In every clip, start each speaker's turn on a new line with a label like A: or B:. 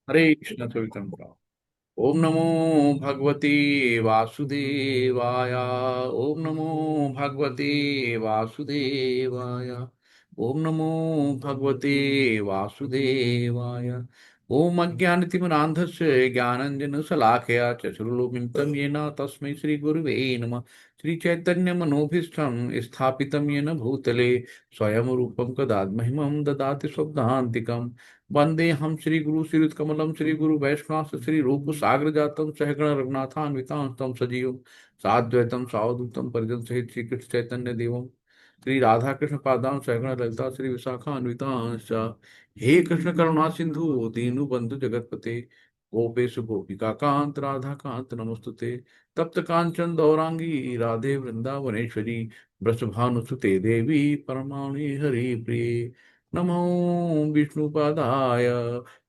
A: हरे कृष्ण चैतन्य। ओम नमो भगवते वासुदेवाय। ओम नमो भगवते वासुदेवाय। ओम नमो भगवते वासुदेवाय। ओम अज्ञानतिमिरान्धस्य ज्ञानञ्जनशलाकया चक्षुरुन्मिलितं येन तस्मै श्रीगुरुवे नमः। श्रीचैतन्यमनोभीष्टं स्थापितं येन भूतले स्वयं रूपं कदा महिमं ददाति स्वदान्तिकम्। वंदे हम श्री गुरु श्रीयुतकमलम श्री गुरु वैष्णव श्री रूप सागर जातम सहगण रघुनाथान्वितां तम सजीव साद्वैतम सावधूतम परिजन सहित श्री कृष्ण चैतन्य देवम श्री राधा कृष्ण पादाम सहगण ललिता श्री विशाखान्वितांश्च। हे कृष्ण करुणा सिंधु दीनु बंधु जगतपते गोपेश गोपिका कांत राधा कांत नमस्तुते। तप्त कांचन गौरांगी राधे वृंदावनेश्वरी वृषभानुसुते देवी परमाणि हरि प्रिय। नमो विष्णुपादाय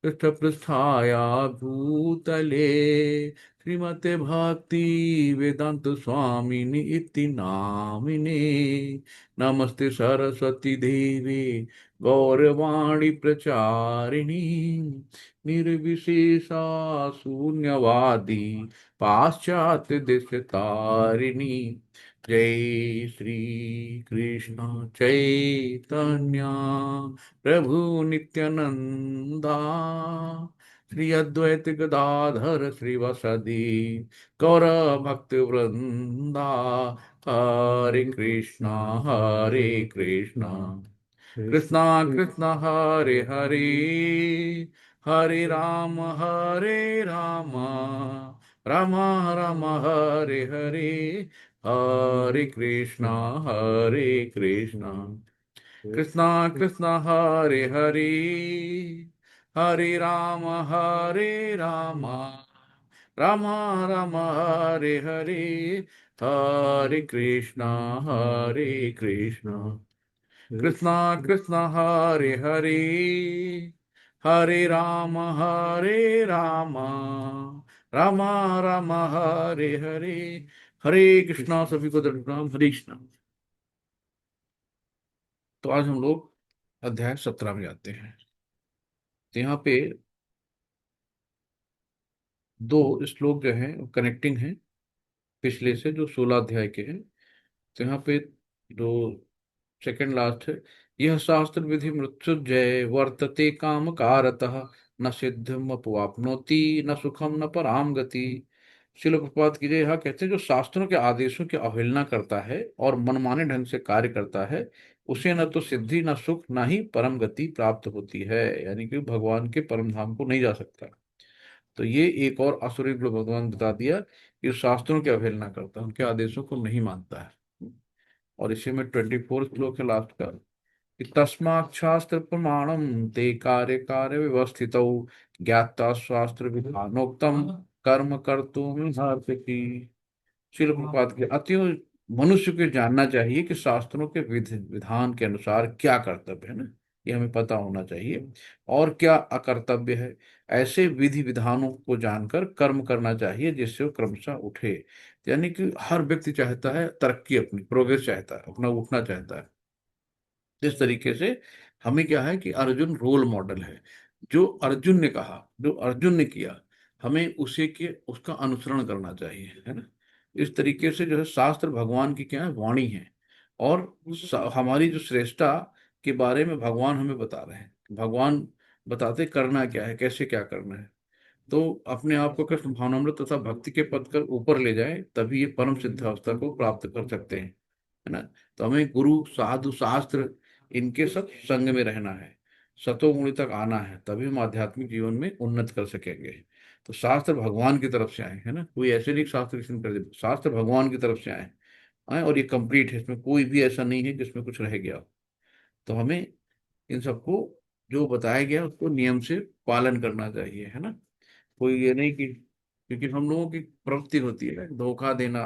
A: पृष्ठपृष्ठाय भूतले श्रीमते भक्ति वेदांत स्वामिनि इति नामिने। नमस्ते सरस्वती देवी गौरवाणी प्रचारिणी निर्विशेषा शून्यवादी पाश्चात्य देश तारिणी। जय श्री कृष्ण चैतन्य प्रभु नित्यानंदा श्री अद्वैत गदाधर श्रीवासदि गौर भक्त वृंदा। हरे कृष्णा कृष्णा कृष्णा हरे हरे हरे राम राम राम हरे हरे। हरे कृष्णा कृष्णा कृष्णा हरे हरे हरे राम राम राम हरे हरे। हरे कृष्णा कृष्णा कृष्णा हरे हरे हरे राम राम राम हरे हरे। हरे कृष्णा सभी को दंड प्रणाम। हरे कृष्णा। तो आज हम लोग अध्याय 17 में जाते हैं। तो यहाँ पे दो श्लोक जो हैं कनेक्टिंग हैं पिछले से, जो 16 अध्याय के हैं। तो यहाँ पे जो सेकंड लास्ट है, यह शास्त्र विधि मृत्युजय वर्तते काम कारतः न सिद्धम अपवाप्नोति न सुखम न पराम गति। शिल प्रपात की जय। यहाँ कहते हैं जो शास्त्रों के आदेशों की अवहेलना करता है और मनमाने ढंग से कार्य करता है, उसे न तो सिद्धि न सुख न ही परम गति प्राप्त होती है, यानी कि भगवान के परम धाम को नहीं जा सकता। तो ये एक और आसुरी को भगवान बता दिया कि शास्त्रों की अवहेलना करता है, उनके आदेशों को नहीं मानता है। और इसी में 24 श्लोक है लास्ट का, कि तस्मात् शास्त्र प्रमाणम ते कार्य कार्य व्यवस्थित ज्ञाता शास्त्र विधानोक्तम कर्म कर्तुम की। शिल प्रपात के अतएव मनुष्य को जानना चाहिए कि शास्त्रों के विधि विधान के अनुसार क्या कर्तव्य है ना, ये हमें पता होना चाहिए, और क्या अकर्तव्य है। ऐसे विधि विधानों को जानकर कर्म करना चाहिए जिससे वो क्रमशः उठे। यानी कि हर व्यक्ति चाहता है तरक्की, अपनी प्रोग्रेस चाहता है, अपना उठना चाहता है। इस तरीके से हमें क्या है कि अर्जुन रोल मॉडल है। जो अर्जुन ने कहा, जो अर्जुन ने किया, हमें उसे के उसका अनुसरण करना चाहिए, है ना। इस तरीके से जो है शास्त्र भगवान की क्या है, वाणी है। और हमारी जो श्रेष्ठता के बारे में भगवान हमें बता रहे हैं। भगवान बताते करना क्या है, कैसे क्या करना है। तो अपने आप को कृष्ण भावनामृत तथा भक्ति के पद कर ऊपर ले जाए, तभी ये परम सिद्ध अवस्था को प्राप्त कर सकते हैं, है ना। तो हमें गुरु साधु शास्त्र इनके सब संग में रहना है, सतोगुणी तक आना है, तभी हम आध्यात्मिक जीवन में उन्नत कर सकेंगे। तो शास्त्र भगवान की तरफ से आए, है ना, कोई ऐसे नहीं कि शास्त्र किसी ने कर दिया, शास्त्र भगवान की तरफ से आए और ये कंप्लीट है, इसमें कोई भी ऐसा नहीं है जिसमें कुछ रह गया हो। तो हमें इन सबको जो बताया गया उसको नियम से पालन करना चाहिए, है ना। कोई ये नहीं कि, क्योंकि हम लोगों की प्रवृत्ति होती है धोखा देना,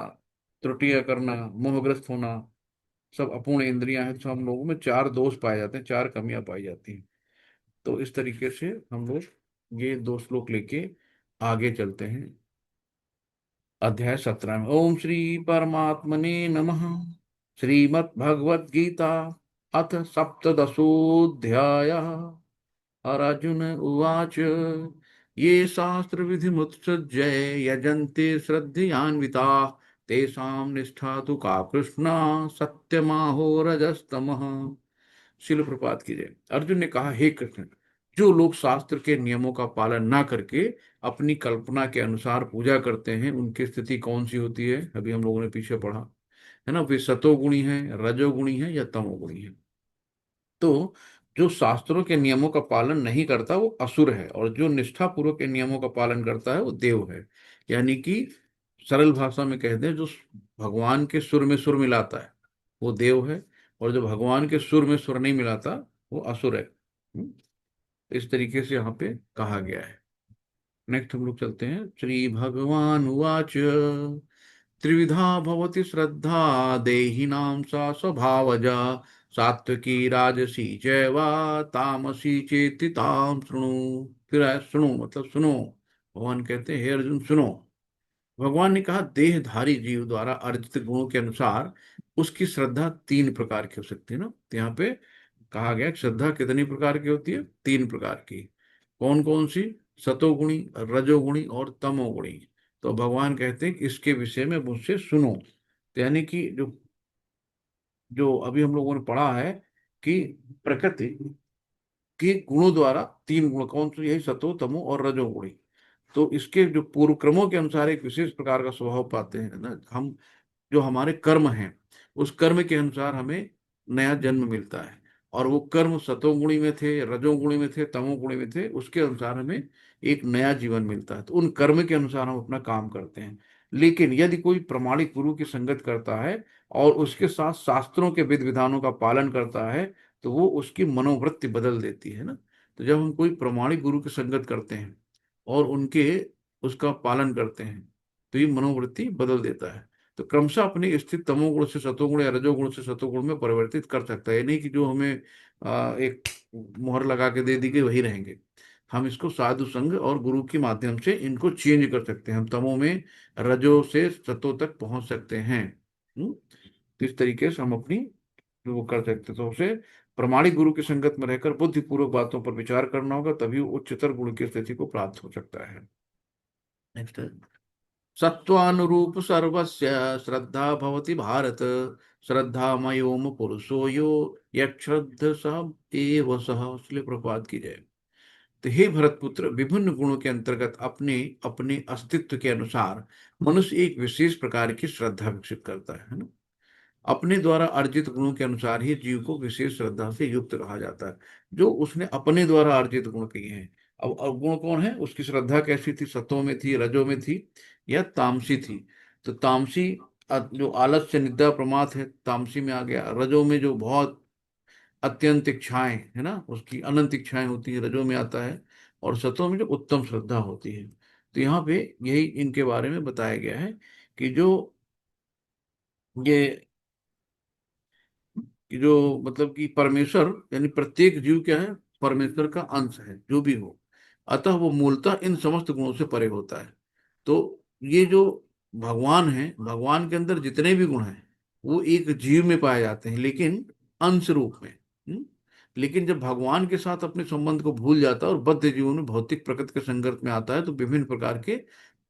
A: त्रुटियां करना, मोहग्रस्त होना, सब अपूर्ण इंद्रियां हैं। तो हम लोगों में चार दोष पाए जाते हैं, चार कमियां पाई जाती हैं। तो इस तरीके से हम लोग ये दो श्लोक लेके आगे चलते हैं। अध्याय 17 में ओम श्री परमात्मने नमः। श्रीमद् भगवद गीता अथ सप्तदशोऽध्यायः। अर्जुन उवाच ये शास्त्र विधि मुत्सृज्य यजन्ते श्रद्धयान्विता तेषां निष्ठा तु का कृष्णा सत्यमाहो रजस्तमः। शिल प्रपात की जय। अर्जुन ने कहा, हे कृष्ण, जो लोग शास्त्र के नियमों का पालन ना करके अपनी कल्पना के अनुसार पूजा करते हैं, उनकी स्थिति कौन सी होती है? अभी हम लोगों ने पीछे पढ़ा है ना, वे सतोगुणी हैं, रजोगुणी हैं या तमोगुणी हैं। तो जो शास्त्रों के नियमों का पालन नहीं करता वो असुर है, और जो निष्ठा पूर्वक के नियमों का पालन करता है वो देव है। यानी कि सरल भाषा में कहते हैं, जो भगवान के सुर में सुर मिलाता है वो देव है, और जो भगवान के सुर में सुर नहीं मिलाता वो असुर है। इस तरीके से यहाँ पे कहा गया है। नेक्स्ट हम लोग चलते हैं। श्री भगवान उवाच त्रिविधा भवति श्रद्धा देहिनां सा स्वभावजा सात्विकी राजसी चैवा तामसी चेति ताम शृणु। फिर आया सुनो, मतलब सुनो। भगवान कहते हैं, हे अर्जुन सुनो। भगवान ने कहा, देहधारी जीव द्वारा अर्जित गुणों के अनुसार उसकी श्रद्धा तीन प्रकार की हो सकती है ना। तो यहाँ पे कहा गया कि श्रद्धा कितनी प्रकार की होती है? तीन प्रकार की। कौन कौन सी? सतोगुणी, रजोगुणी और तमोगुणी। तो भगवान कहते हैं कि इसके विषय में मुझसे सुनो। तो यानी कि जो जो अभी हम लोगों ने पढ़ा है कि प्रकृति के गुणों द्वारा तीन गुण कौन से? यही सतो, तमो और रजोगुणी। तो इसके जो पूर्व क्रमों के अनुसार एक विशेष प्रकार का स्वभाव पाते हैं ना हम। जो हमारे कर्म हैं, उस कर्म के अनुसार हमें नया जन्म मिलता है। और वो कर्म सतोगुणी में थे, रजोगुणी में थे, तमोगुणी में थे, उसके अनुसार हमें एक नया जीवन मिलता है। तो उन कर्म के अनुसार हम अपना काम करते हैं। लेकिन यदि कोई प्रमाणिक गुरु की संगत करता है और उसके साथ शास्त्रों के विधि विधानों का पालन करता है, तो वो उसकी मनोवृत्ति बदल देती है ना। तो जब हम कोई प्रमाणिक गुरु की संगत करते हैं और उनके उसका पालन करते हैं, तो ये मनोवृत्ति बदल देता है। तो क्रमशः अपनी स्थिति तमोगुण से सतोगुण या रजोगुण से सतोगुण में परिवर्तित कर सकता है। ये नहीं कि जो हमें एक मोहर लगा के दे दी गई वही रहेंगे। हम इसको साधु संग और गुरु के माध्यम से इनको चेंज कर सकते हैं। हम तमो में रजो से सतो तक पहुंच सकते हैं। तो इस तरीके से हम अपनी वो कर सकते हैं। तो उसे प्रमाणिक गुरु की संगत में रहकर बुद्धिपूर्वक बातों पर विचार करना होगा, तभी वो उच्चतर गुण की स्थिति को प्राप्त हो सकता है। नेक्स्ट। सत्वानुरूप सर्वस्य श्रद्धा भवति भारत श्रद्धामयोम पुरुषो यो यक्षद्ध स एव सः। इसलिए प्रपात की जाए। तो हे भरतपुत्र, विभिन्न गुणों के अंतर्गत अपने अपने अस्तित्व के अनुसार मनुष्य एक विशेष प्रकार की श्रद्धा विकसित करता है ना। अपने द्वारा अर्जित गुणों के अनुसार ही जीव को विशेष श्रद्धा से युक्त कहा जाता है, जो उसने अपने द्वारा अर्जित गुण किए हैं। अब अवगुण कौन है? उसकी श्रद्धा कैसी थी? सत्व में थी, रजो में थी या तामसी थी? तो तामसी जो आलस्य निद्रा प्रमाद है, तामसी में आ गया। रजो में जो बहुत अत्यंत इच्छाएं है ना, उसकी अनंत इच्छाएं होती है, रजो में आता है। और सत्व में जो उत्तम श्रद्धा होती है। तो यहाँ पे यही इनके बारे में बताया गया है कि जो ये कि जो मतलब कि परमेश्वर, यानी प्रत्येक जीव क्या है? परमेश्वर का अंश है, जो भी हो। अतः वो मूलतः इन समस्त गुणों से परे होता है। तो ये जो भगवान है, भगवान के अंदर जितने भी गुण हैं वो एक जीव में पाए जाते हैं, लेकिन अंश रूप में। लेकिन जब भगवान के साथ अपने संबंध को भूल जाता है और बद्ध जीवन में भौतिक प्रकृति के संगत में आता है, तो विभिन्न प्रकार के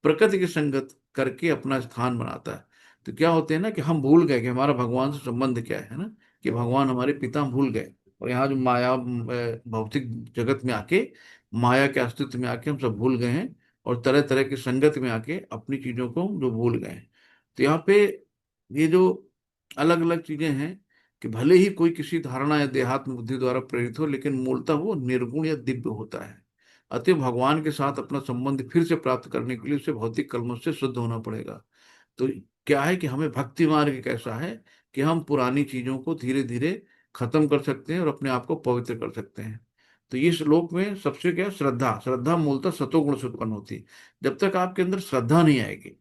A: प्रकृति के संगत करके अपना स्थान बनाता है। तो क्या होते हैं ना कि हम भूल गए कि हमारा भगवान से संबंध क्या है ना, कि भगवान हमारे पिता हम भूल गए। और यहाँ जो माया भौतिक जगत में आके, माया के अस्तित्व में आके हम सब भूल गए हैं, और तरह तरह की संगत में आके अपनी चीजों को हम जो भूल गए हैं। तो यहाँ पे ये जो अलग अलग चीजें हैं, कि भले ही कोई किसी धारणा या देहात्म बुद्धि द्वारा प्रेरित हो, लेकिन मूलतः वो निर्गुण या दिव्य होता है। अतः भगवान के साथ अपना संबंध फिर से प्राप्त करने के लिए उसे भौतिक कलमों से शुद्ध होना पड़ेगा। तो क्या है कि हमें भक्ति मार्ग कैसा है कि हम पुरानी चीजों को धीरे धीरे खत्म कर सकते हैं और अपने आप को पवित्र कर सकते हैं। तो ये श्लोक में सबसे क्या है? श्रद्धा। श्रद्धा मूलतः सतोगुण से उत्पन्न होती है। जब तक आपके अंदर श्रद्धा नहीं आएगी,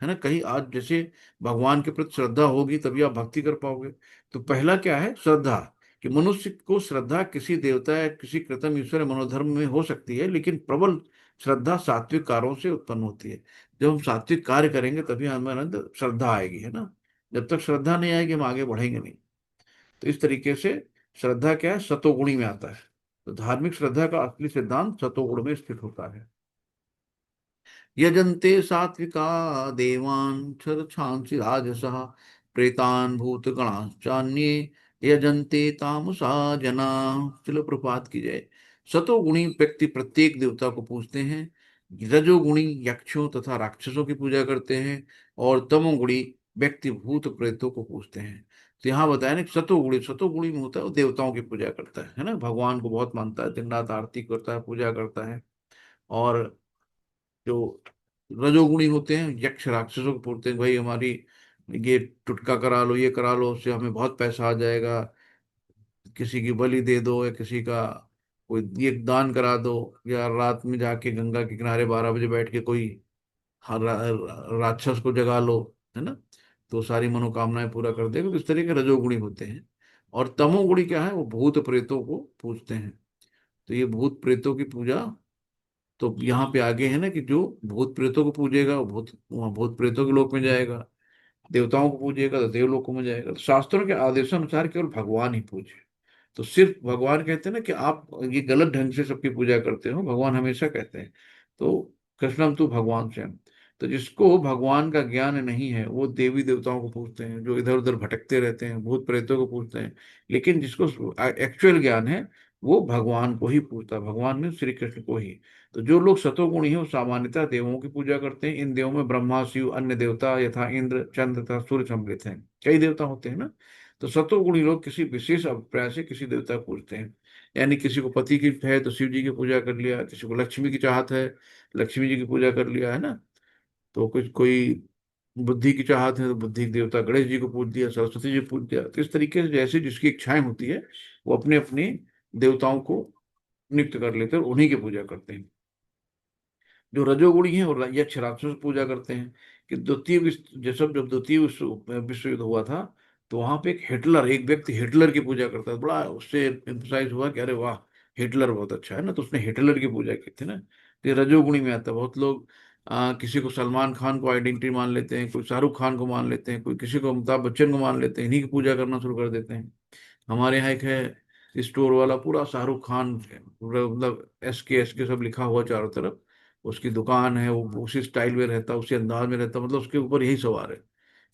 A: है ना, कहीं आज जैसे भगवान के प्रति श्रद्धा होगी तभी आप भक्ति कर पाओगे। तो पहला क्या है? श्रद्धा। कि मनुष्य को श्रद्धा किसी देवता या किसी कृतम ईश्वर या मनोधर्म में हो सकती है, लेकिन प्रबल श्रद्धा सात्विक कार्यों से उत्पन्न होती है। जब हम सात्विक कार्य करेंगे तभी हमारे अंदर श्रद्धा आएगी, है ना। जब तक श्रद्धा नहीं आएगी हम आगे बढ़ेंगे नहीं। तो इस तरीके से श्रद्धा क्या है? सतोगुणी में आता है। तो धार्मिक श्रद्धा का असली सिद्धांत सतोगुण में स्थित होता है। यजन्ते सात्विका देवान् छांसि राजसः प्रेतान् भूतगणाश्चान्ये यजन्ते तामसा जना। चलो प्रभात की जय। सतोगुणी व्यक्ति प्रत्येक देवता को पूजते हैं, रजोगुणी यक्षों तथा राक्षसों की पूजा करते हैं, और तमोगुणी व्यक्ति भूत प्रेतों को पूजते हैं। तो यहाँ बताया ना कि सतोगुणी, सतोगुणी में होता है वो देवताओं की पूजा करता है ना, भगवान को बहुत मानता है, दिन रात आरती करता है, पूजा करता है। और जो रजोगुणी होते हैं यक्ष राक्षसों को पूजते हैं, भाई हमारी ये टुटका करा लो, ये करा लो, उससे हमें बहुत पैसा आ जाएगा, किसी की बलि दे दो, या किसी का कोई ये दान करा दो, या रात में जाके गंगा के किनारे 12 बजे बैठ के कोई राक्षस को जगा लो, है ना, तो सारी मनोकामनाएं पूरा कर देगा। तो इस तरह के रजोगुणी होते हैं। और तमोगुणी क्या है, वो भूत प्रेतों को पूजते हैं। तो ये भूत प्रेतों की पूजा, तो यहाँ पे आगे है ना कि जो भूत प्रेतों को पूजेगा वो वहाँ भूत प्रेतों के लोक में जाएगा, देवताओं को पूजिएगा तो देवलोकों में जाएगा। तो शास्त्रों के आदेशानुसार केवल भगवान ही पूजे। तो सिर्फ भगवान कहते हैं ना कि आप ये गलत ढंग से सबकी पूजा करते हो, भगवान हमेशा कहते हैं तो कृष्णम तू भगवान स्वयं। तो जिसको भगवान का ज्ञान नहीं है वो देवी देवताओं को पूजते हैं, जो इधर उधर भटकते रहते हैं भूत प्रेतों को पूजते हैं। लेकिन जिसको एक्चुअल ज्ञान है वो भगवान को ही पूजता है, भगवान में श्री कृष्ण को ही। तो जो लोग सतोगुणी हैं वो सामान्यतः देवों की पूजा करते हैं। इन देवों में ब्रह्मा शिव अन्य देवता यथा इंद्र चंद्र तथा सूर्य सम्मिलित हैं, कई देवता होते हैं ना। तो सतोगुणी लोग किसी विशेष अभिप्राय से किसी देवता को पूजते हैं। यानी किसी को पति की है तो शिव जी की पूजा कर लिया, किसी को लक्ष्मी की चाहत है लक्ष्मी जी की पूजा कर लिया, है ना। तो कुछ कोई बुद्धि की चाहत है तो बुद्धि के देवता गणेश जी को पूज दिया, सरस्वती जी को पूज दिया। तो इस तरीके से जैसे जिसकी इच्छाएं होती है वो अपने अपने देवताओं को नियुक्त कर लेते हैं और उन्हीं की पूजा करते हैं। जो रजोगुणी है और यक्ष राक्षस पूजा करते हैं। कि द्वितीय जब द्वितीय विश्व युद्ध हुआ था तो वहां पे एक हिटलर, एक व्यक्ति हिटलर की पूजा करता था, बड़ा उससे एम्फसाइज हुआ कि अरे वाह हिटलर बहुत अच्छा है ना, तो उसने हिटलर की पूजा की थी ना। तो ये रजोगुणी में आता है। बहुत लोग किसी को सलमान खान को आइडेंटिटी मान लेते हैं, कोई शाहरुख खान को मान लेते हैं, कोई किसी को अमिताभ बच्चन को मान लेते हैं, इन्हीं की पूजा करना शुरू कर देते हैं। हमारे यहाँ एक है स्टोर वाला, पूरा शाहरुख खान पूरा मतलब एस के सब लिखा हुआ चारों तरफ, उसकी दुकान है, वो उसी स्टाइल में रहता, उसी अंदाज में रहता, मतलब उसके ऊपर यही सवार है,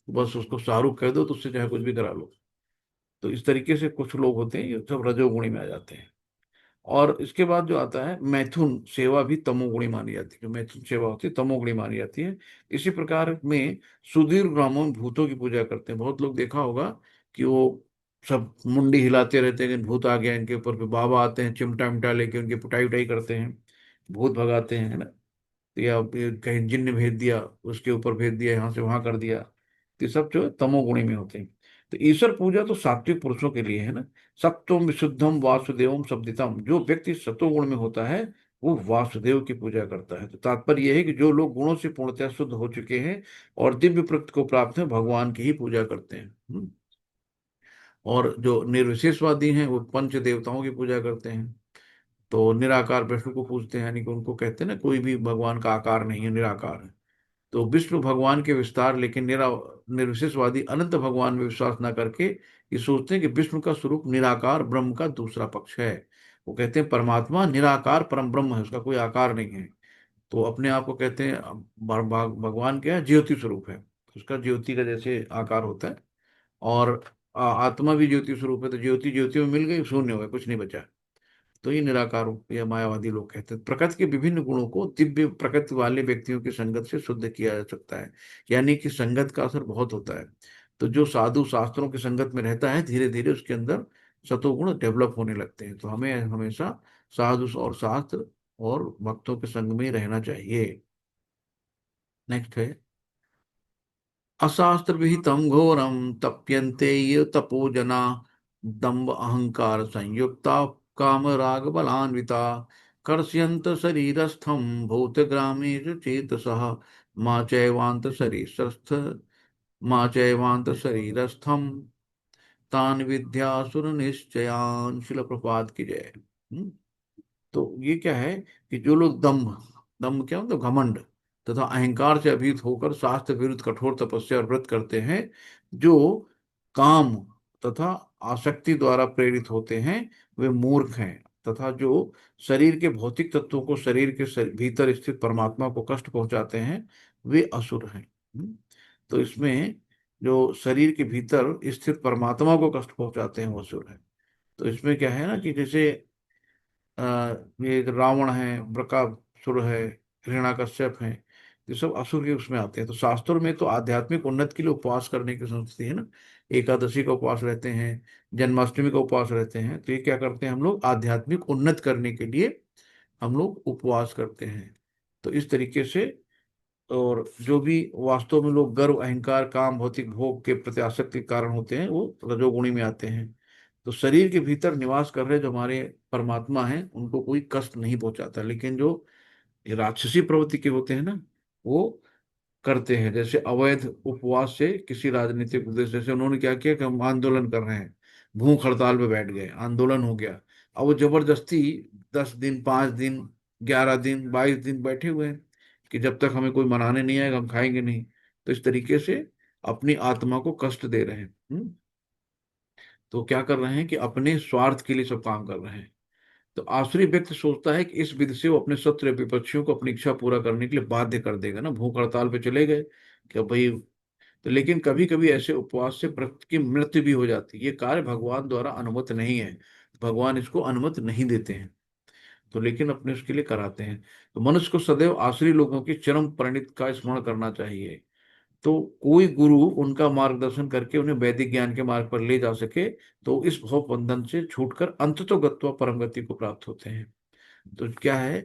A: बस उसको शाहरुख कह दो तो उससे चाहे कुछ भी करा लो। तो इस तरीके से कुछ लोग होते हैं ये सब रजोगुणी में आ जाते हैं। और इसके बाद जो आता है मैथुन सेवा भी तमोगुणी मानी जाती है, जो मैथुन सेवा होती है तमोगुणी मानी जाती है। इसी प्रकार में सुधीर ब्राह्मण में भूतों की पूजा करते हैं। बहुत लोग देखा होगा कि वो सब मुंडी हिलाते रहते हैं कि भूत आ गया इनके ऊपर, फिर बाबा आते हैं चिमटा मिमटा लेके उनकी पुटाई उटाई करते हैं, भूत भगाते हैं, है ना। या फिर कहीं जिन्न भेज दिया, उसके ऊपर भेज दिया, यहाँ से वहां कर दिया। तो ये सब जो है तमोगुणी में होते हैं। तो ईश्वर पूजा तो सात्विक पुरुषों के लिए है ना। सत्वम विशुद्धम वासुदेवम शब्दितम, जो व्यक्ति सत्वगुण में होता है वो वासुदेव की पूजा करता है। तो तात्पर्य यह है कि जो लोग गुणों से पूर्णतः शुद्ध हो चुके हैं और दिव्य प्रकृति को प्राप्त है भगवान की ही पूजा करते हैं। और जो निर्विशेषवादी हैं वो पंच देवताओं की पूजा करते हैं। तो निराकार विष्णु को पूजते हैं, यानी कि उनको कहते हैं ना कोई भी भगवान का आकार नहीं है, निराकार है। तो विष्णु भगवान के विस्तार, लेकिन निर्विशेषवादी अनंत भगवान में विश्वास न करके ये सोचते हैं कि विष्णु का स्वरूप निराकार ब्रह्म का दूसरा पक्ष है। वो कहते हैं परमात्मा निराकार परम ब्रह्म है, उसका कोई आकार नहीं है। तो अपने आप को कहते हैं भगवान क्या है, ज्योति स्वरूप है, उसका ज्योति का जैसे आकार होता है। और आत्मा भी ज्योति स्वरूप है, तो ज्योति ज्योति में मिल गई, शून्य हो गया, कुछ नहीं बचा। तो ये निराकार या मायावादी लोग कहते हैं। प्रकृति के विभिन्न गुणों को दिव्य प्रकृति वाले व्यक्तियों की संगत से शुद्ध किया जा सकता है, यानी कि संगत का असर बहुत होता है। तो जो साधु शास्त्रों की संगत में रहता है धीरे धीरे उसके अंदर सतोगुण डेवलप होने लगते हैं। तो हमें हमेशा साधु और शास्त्र और भक्तों के संग में ही रहना चाहिए। नेक्स्ट है अशास्त्र विहितम घोरम तप्यन्ते ये तपो जना दम्भ अहंकार संयुक्ता काम राग बलान्विता कर्षयन्त शरीरस्थम भूतग्रामेषु चेतसः मां चैवान्त शरीरस्थ मां चैवान्त शरीरस्थम तान विद्यासुर निश्चयान। शिल प्रपात की जय। तो ये क्या है कि जो लोग दम्भ, दम्भ क्या मतलब घमंड, तथा अहंकार से अभीत होकर शास्त्र विरुद्ध कठोर तपस्या और व्रत करते हैं, जो काम तथा आसक्ति द्वारा प्रेरित होते हैं, वे मूर्ख हैं तथा जो शरीर के भौतिक तत्वों को शरीर के भीतर स्थित परमात्मा को कष्ट पहुंचाते हैं, वे असुर हैं। तो इसमें जो शरीर के भीतर स्थित परमात्मा को कष्ट पहुंचाते हैं वो असुर है। तो इसमें क्या है ना कि जैसे ये रावण है, बृकासुर है, हिरण्यकश्यप है, ये सब असुर के उसमें आते हैं। तो शास्त्रों में तो आध्यात्मिक उन्नति के लिए उपवास करने की संस्कृति है ना। एकादशी का उपवास रहते हैं, जन्माष्टमी का उपवास रहते हैं। तो ये क्या करते हैं, हम लोग आध्यात्मिक उन्नति करने के लिए हम लोग उपवास करते हैं। तो इस तरीके से, और जो भी वास्तव में लोग गर्व, अहंकार, काम, भौतिक भोग के प्रति आसक्ति के कारण होते हैं, वो रजोगुणी में आते हैं। तो शरीर के भीतर निवास कर रहे जो हमारे परमात्मा हैं, उनको कोई कष्ट नहीं पहुंचाता। लेकिन जो ये राक्षसी प्रवृत्ति के होते हैं ना, वो करते हैं। जैसे अवैध उपवास से किसी राजनीतिक उद्देश्य से उन्होंने क्या किया कि हम आंदोलन कर रहे हैं, भूख हड़ताल पे बैठ गए, आंदोलन हो गया। अब वो जबरदस्ती 10 दिन, 5 दिन, 11 दिन, 22 दिन बैठे हुए हैं कि जब तक हमें कोई मनाने नहीं आएगा हम खाएंगे नहीं। तो इस तरीके से अपनी आत्मा को कष्ट दे रहे हैं। तो क्या कर रहे हैं कि अपने स्वार्थ के लिए सब काम कर रहे हैं। तो आसुरी व्यक्ति सोचता है कि इस विधि से वो अपने शत्रु या विपक्षियों को अपनी इच्छा पूरा करने के लिए बाध्य कर देगा ना, भूख हड़ताल पे चले गए कि भाई। तो लेकिन कभी कभी ऐसे उपवास से भक्त की मृत्यु भी हो जाती है। ये कार्य भगवान द्वारा अनुमत नहीं है, भगवान इसको अनुमति नहीं देते हैं। तो लेकिन अपने उसके लिए कराते हैं। तो मनुष्य को सदैव आसुरी लोगों की चरम परिणति का स्मरण करना चाहिए। तो कोई गुरु उनका मार्गदर्शन करके उन्हें वैदिक ज्ञान के मार्ग पर ले जा सके, तो इस भव बंधन से छूटकर अंततो गत्वा परम गति को प्राप्त होते हैं। तो क्या है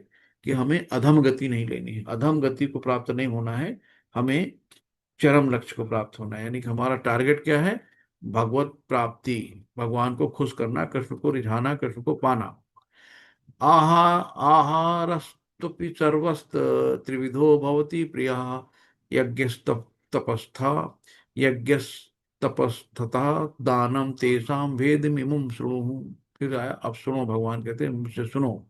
A: कि हमें अधम गति नहीं लेनी है, अधम गति को प्राप्त नहीं होना है, हमें चरम लक्ष्य को प्राप्त होना है। यानी कि हमारा टारगेट क्या है, भगवत प्राप्ति, भगवान को खुश करना, कृष्ण को रिझाना, कृष्ण को पाना। आहा आहारस्तुपि सर्वस्त त्रिविधो भवति प्रिया, तपस्था, यज्ञस्तपस्थता, दानम तेषाम भेदमिमं शृणु। फिर आया, अब सुनो, भगवान कहते हैं मुझसे सुनो।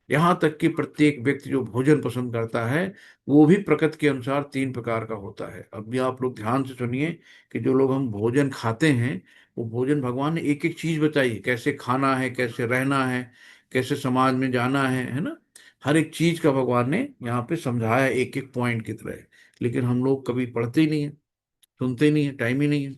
A: यहाँ तक कि प्रत्येक व्यक्ति जो भोजन पसंद करता है, वो भी प्रकृति के अनुसार 3 प्रकार का होता है। अब भी आप लोग ध्यान से सुनिए कि जो लोग हम भोजन खाते हैं, वो भोजन भगवान ने एक एक चीज बताई है, कैसे खाना है, कैसे रहना है, कैसे समाज में जाना है ना। हर एक चीज का भगवान ने यहाँ पे समझाया एक एक पॉइंट की तरह। लेकिन हम लोग कभी पढ़ते ही नहीं है, सुनते ही नहीं है, टाइम ही नहीं है।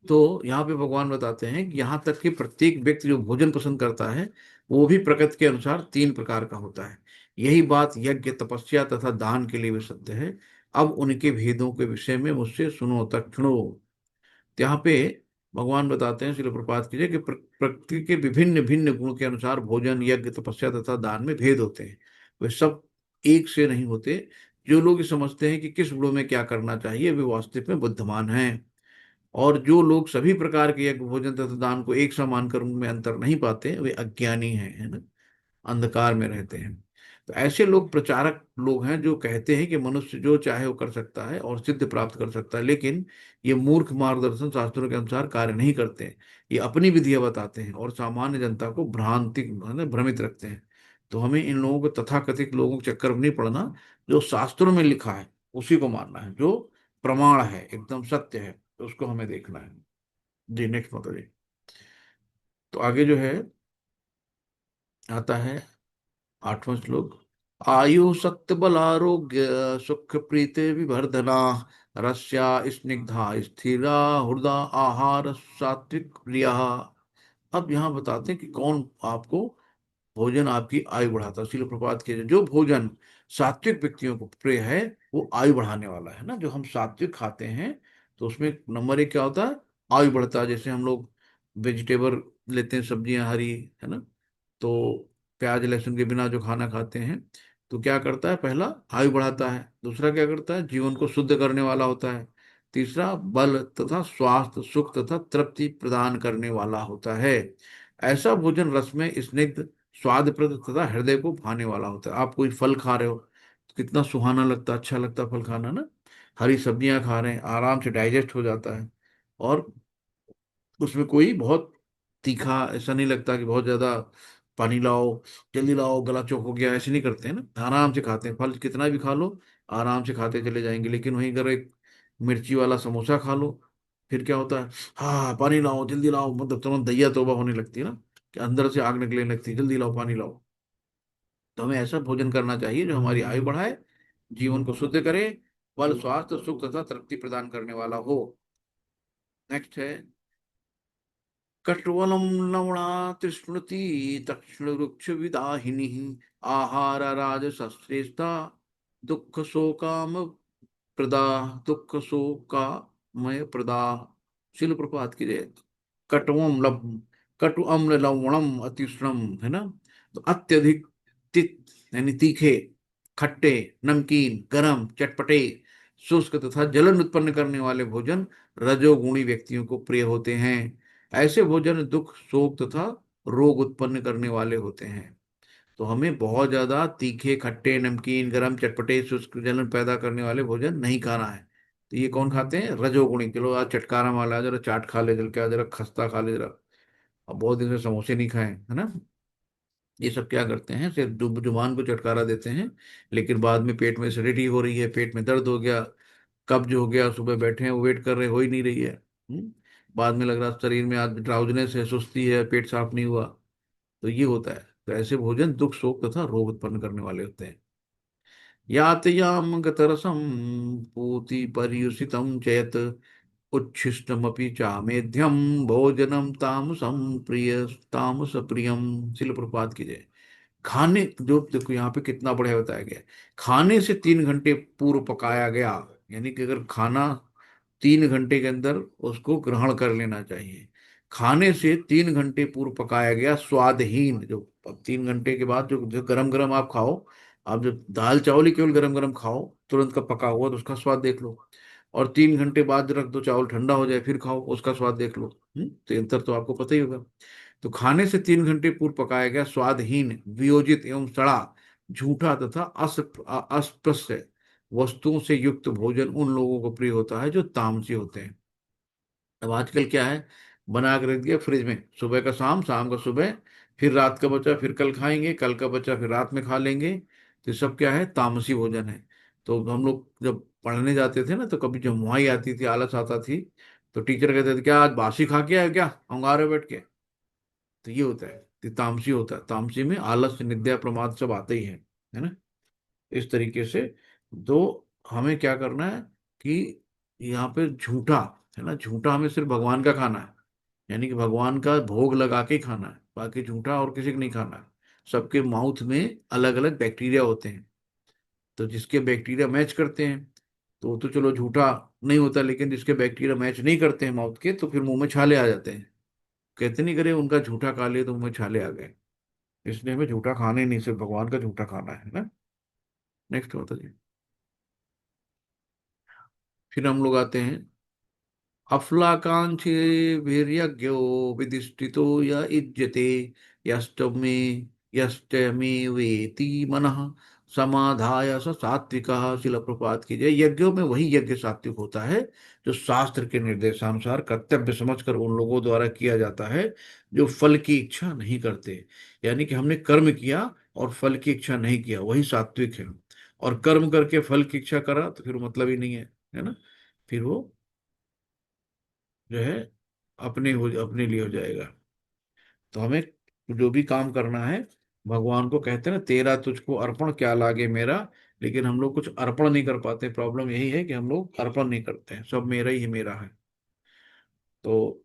A: तो यहाँ पे भगवान बताते हैं कि यहाँ तक कि प्रत्येक व्यक्ति जो भोजन पसंद करता है, वो भी प्रकृति के अनुसार 3 प्रकार का होता है। यही बात यज्ञ, तपस्या तथा दान के लिए भी सत्य है। अब उनके भेदों के विषय में मुझसे सुनो तक्षणो। तो यहाँ पे भगवान बताते हैं, श्रील प्रपात कीजिए, कि प्रकृति के विभिन्न भिन्न गुण के अनुसार भोजन, यज्ञ, तपस्या तथा दान में भेद होते हैं। वे सब एक से नहीं होते। जो लोग ये समझते हैं कि किस गुणों में क्या करना चाहिए, वे वास्तव में बुद्धिमान हैं। और जो लोग सभी प्रकार के यज्ञ, भोजन तथा दान को एक समान कर उनमें अंतर नहीं पाते, वे अज्ञानी हैं, है ना, अंधकार में रहते हैं। तो ऐसे लोग प्रचारक लोग हैं जो कहते हैं कि मनुष्य जो चाहे वो कर सकता है और सिद्ध प्राप्त कर सकता है। लेकिन ये मूर्ख मार्गदर्शन शास्त्रों के अनुसार कार्य नहीं करते हैं। ये अपनी विधियां बताते हैं और सामान्य जनता को भ्रांति, मतलब भ्रमित रखते हैं। तो हमें इन लोगों को, तथाकथित लोगों के चक्कर में नहीं पड़ना। जो शास्त्रों में लिखा है उसी को मानना है, जो प्रमाण है, एकदम सत्य है, तो उसको हमें देखना है। जी, नेक्स्ट माता जी। तो आगे जो है आता है 8वां श्लोक। आयु सत्य बल आरोग्य सुख प्रीति विवर्धना, रस्या स्निग्धा स्थिरा हृदा आहार सात्विक प्रिया। अब यहाँ बताते हैं कि कौन आपको भोजन आपकी आयु बढ़ाता है। श्रील प्रपात के जो भोजन सात्विक व्यक्तियों को प्रिय है, वो आयु बढ़ाने वाला है ना। जो हम सात्विक खाते हैं, तो उसमें नंबर 1 क्या होता है, आयु बढ़ता है। जैसे हम लोग वेजिटेबल लेते हैं, सब्जियां हरी, है ना, तो प्याज लहसुन के बिना जो खाना खाते हैं, तो क्या करता है, पहला आयु बढ़ाता है, दूसरा क्या करता है, जीवन को शुद्ध करने वाला होता है, तीसरा बल तथा स्वास्थ्य, सुख तथा तृप्ति प्रदान करने वाला होता है। ऐसा भोजन रस में स्निग्ध, स्वादप्रद तथा हृदय को भाने वाला होता है। आप कोई फल खा रहे हो तो कितना सुहाना लगता है, अच्छा लगता है फल खाना ना। हरी सब्जियां खा रहे हैं, आराम से डाइजेस्ट हो जाता है। और उसमें कोई बहुत तीखा ऐसा नहीं लगता कि बहुत ज्यादा पानी लाओ, जल्दी लाओ, गला चौक हो गया, ऐसे नहीं करते हैं ना। आराम से खाते हैं, फल कितना भी खा लो, आराम से खाते चले जाएंगे। लेकिन वहीं अगर एक मिर्ची वाला समोसा खा लो, फिर क्या होता है, हाँ पानी लाओ, जल्दी लाओ, मतलब तुरंत दैया तौबा होने लगती है ना। कि अंदर से आग निकलने लगती है, जल्दी लाओ पानी लाओ। तो हमें ऐसा भोजन करना चाहिए जो हमारी आयु बढ़ाए, जीवन को शुद्ध करे, बल स्वास्थ्य सुख तथा तृप्ति प्रदान करने वाला हो। नेक्स्ट है, कट्वलम लवणा तृष्णुति तक्ष्ण वृक्ष विदाहिनी आहार राजश्रेष्ठा दुख शोकाम प्रदा दुख शोकामय प्रदा। शिल प्रपात की जय। कटुअम लब कटु अम्ल लवणम अतिष्णम, है ना। तो अत्यधिक तित यानी तीखे, खट्टे, नमकीन, गरम, चटपटे, शुष्क तथा जलन उत्पन्न करने वाले भोजन रजोगुणी व्यक्तियों को प्रिय होते हैं। ऐसे भोजन दुख शोक तथा रोग उत्पन्न करने वाले होते हैं। तो हमें बहुत ज्यादा तीखे, खट्टे, नमकीन, गरम, चटपटे, शुष्क, जलन पैदा करने वाले भोजन नहीं खाना है। तो ये कौन खाते हैं? रजोगुणी। चलो आज चटकारा माला, जरा चाट खा ले, चल के आज जरा खस्ता खा ले जरा, अब बहुत दिन से समोसे नहीं खाए, है ना। ये सब क्या करते हैं, सिर्फ जुबान को चटकारा देते हैं, लेकिन बाद में पेट में एसिडिटी हो रही है, पेट में दर्द हो गया, कब्ज हो गया, सुबह बैठे हैं वेट कर रहे, हो ही नहीं रही है। बाद में लग रहा शरीर में आज ड्राउजनेस है, सुस्ती है, पेट साफ नहीं हुआ। तो ये होता है। तो ऐसे भोजन दुख शोक तथा रोग उत्पन्न करने वाले होते हैं। यातयाम गतरसम पूति पर्युषितम चयत उच्छिष्टमपि चामेध्यम भोजनम तामसम प्रिय तामस प्रियम। शिल प्रपात की जय। खाने जो देखो यहाँ पे कितना बढ़िया बताया गया है। खाने से 3 घंटे पूर्व पकाया गया, यानी कि अगर खाना 3 घंटे के अंदर उसको ग्रहण कर लेना चाहिए। खाने से 3 घंटे पूर्व पकाया गया स्वादहीन, जो अब 3 घंटे के बाद जो गरम गरम आप खाओ, आप जब दाल चावल ही केवल गरम गरम खाओ तुरंत का पका हुआ, तो उसका स्वाद देख लो। और 3 घंटे बाद रख दो, चावल ठंडा हो जाए फिर खाओ, उसका स्वाद देख लो। तो अंतर तो आपको पता ही होगा। तो खाने से 3 घंटे पूर्व पकाया गया स्वादहीन, वियोजित एवं सड़ा, झूठा तथा अस्पृश्य वस्तुओं से युक्त भोजन उन लोगों को प्रिय होता है जो तामसी होते हैं। अब आजकल क्या है, बना के रख दिया फ्रिज में, सुबह का शाम, शाम का सुबह, फिर रात का बचा फिर कल खाएंगे, कल का बचा फिर रात में खा लेंगे। तो ये सब क्या है, तामसी भोजन है। तो हम लोग जब पढ़ने जाते थे ना, तो कभी जब मुहाई आती थी, आलस आता थी, तो टीचर कहते थे क्या आज बासी खा के आए क्या, अंगारे बैठ के। तो ये होता है, ये तामसी होता है। तामसी में आलस, निद्रा, प्रमाद सब आते ही है ना। इस तरीके से दो, हमें क्या करना है कि यहाँ पे झूठा, है ना, झूठा हमें सिर्फ भगवान का खाना है, यानी कि भगवान का भोग लगा के ही खाना है, बाकी झूठा और किसी को नहीं खाना है। सबके माउथ में अलग अलग बैक्टीरिया होते हैं, तो जिसके बैक्टीरिया मैच करते हैं तो वो तो चलो झूठा नहीं होता, लेकिन जिसके बैक्टीरिया मैच नहीं करते हैं माउथ के, तो फिर मुंह में छाले आ जाते हैं। कहते नहीं करे उनका झूठा खा लिया तो मुंह में छाले आ गए। इसलिए हमें झूठा खाना ही नहीं, सिर्फ भगवान का झूठा खाना है ना। नेक्स्ट होता जी। फिर हम लोग आते हैं, अफलाकांक्षी वीर्यज्ञो विधिष्ठितो य इज्यते यष्टमे यष्टमे वेति मनः समाधाय स सात्विकः। शिल प्रपात कीजिए। यज्ञों में वही यज्ञ सात्विक होता है जो शास्त्र के निर्देशानुसार कर्तव्य समझकर उन लोगों द्वारा किया जाता है जो फल की इच्छा नहीं करते। यानी कि हमने कर्म किया और फल की इच्छा नहीं किया, वही सात्विक है। और कर्म करके फल की इच्छा करा तो फिर मतलब ही नहीं है ना। फिर वो जो है अपने लिए हो जाएगा। तो हमें जो भी काम करना है, भगवान को कहते हैं ना, तेरा तुझको अर्पण क्या लागे मेरा। लेकिन हम लोग कुछ अर्पण नहीं कर पाते, प्रॉब्लम यही है कि हम लोग अर्पण नहीं करते हैं, सब मेरा ही मेरा है। तो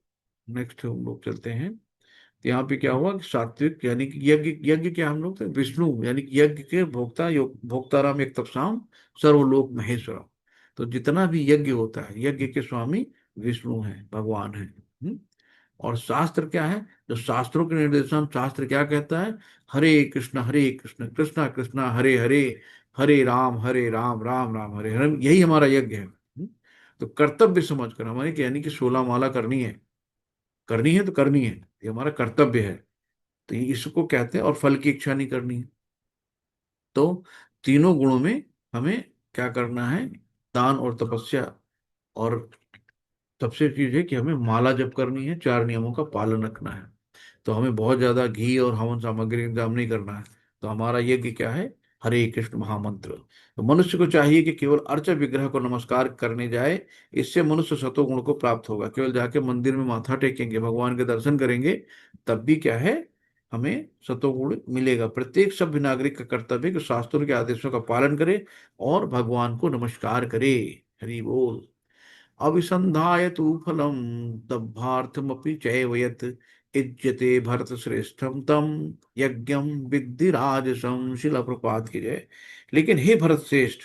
A: नेक्स्ट हम लोग चलते हैं। तो यहाँ पे क्या हुआ कि सात्विक यानी कि यज्ञ, यज्ञ क्या हम लोग थे, विष्णु यानी कि यज्ञ के भोक्ता, योग भोक्ताराम एक तपसाम सर्वलोक महेश्वरम। तो जितना भी यज्ञ होता है, यज्ञ के स्वामी विष्णु है, भगवान है। और शास्त्र क्या है, जो शास्त्रों के निर्देशन, शास्त्र क्या कहता है, हरे कृष्ण कृष्णा कृष्णा हरे हरे, हरे राम राम राम हरे हरे, यही हमारा यज्ञ है। तो कर्तव्य समझकर हमारे, यानी कि 16 माला करनी है, करनी है तो करनी है, ये हमारा कर्तव्य है। तो ये इसको कहते हैं, और फल की इच्छा नहीं करनी है। तो तीनों गुणों में हमें क्या करना है, दान और तपस्या। और सबसे चीज है कि हमें माला जप करनी है, 4 नियमों का पालन रखना है। तो हमें बहुत ज्यादा घी और हवन सामग्री इंतजाम नहीं करना है। तो हमारा यज्ञ क्या है, हरे कृष्ण महामंत्र। तो मनुष्य को चाहिए कि केवल अर्च विग्रह को नमस्कार करने जाए, इससे मनुष्य सतोगुण को प्राप्त होगा। केवल जाके मंदिर में माथा टेकेंगे, भगवान के दर्शन करेंगे, तब भी क्या है, हमें सतोगुण मिलेगा। प्रत्येक सभ्य नागरिक का कर्तव्य है कि शास्त्रों के आदेशों का पालन करे और भगवान को नमस्कार करे। हरि बोल। अभिसंधाय तु फलम दब्धार्थमपि चैवयत् इज्जते भरत श्रेष्ठम तम यज्ञम विद्धि राजसं। शिला प्रपात की जय। लेकिन हे भरत श्रेष्ठ,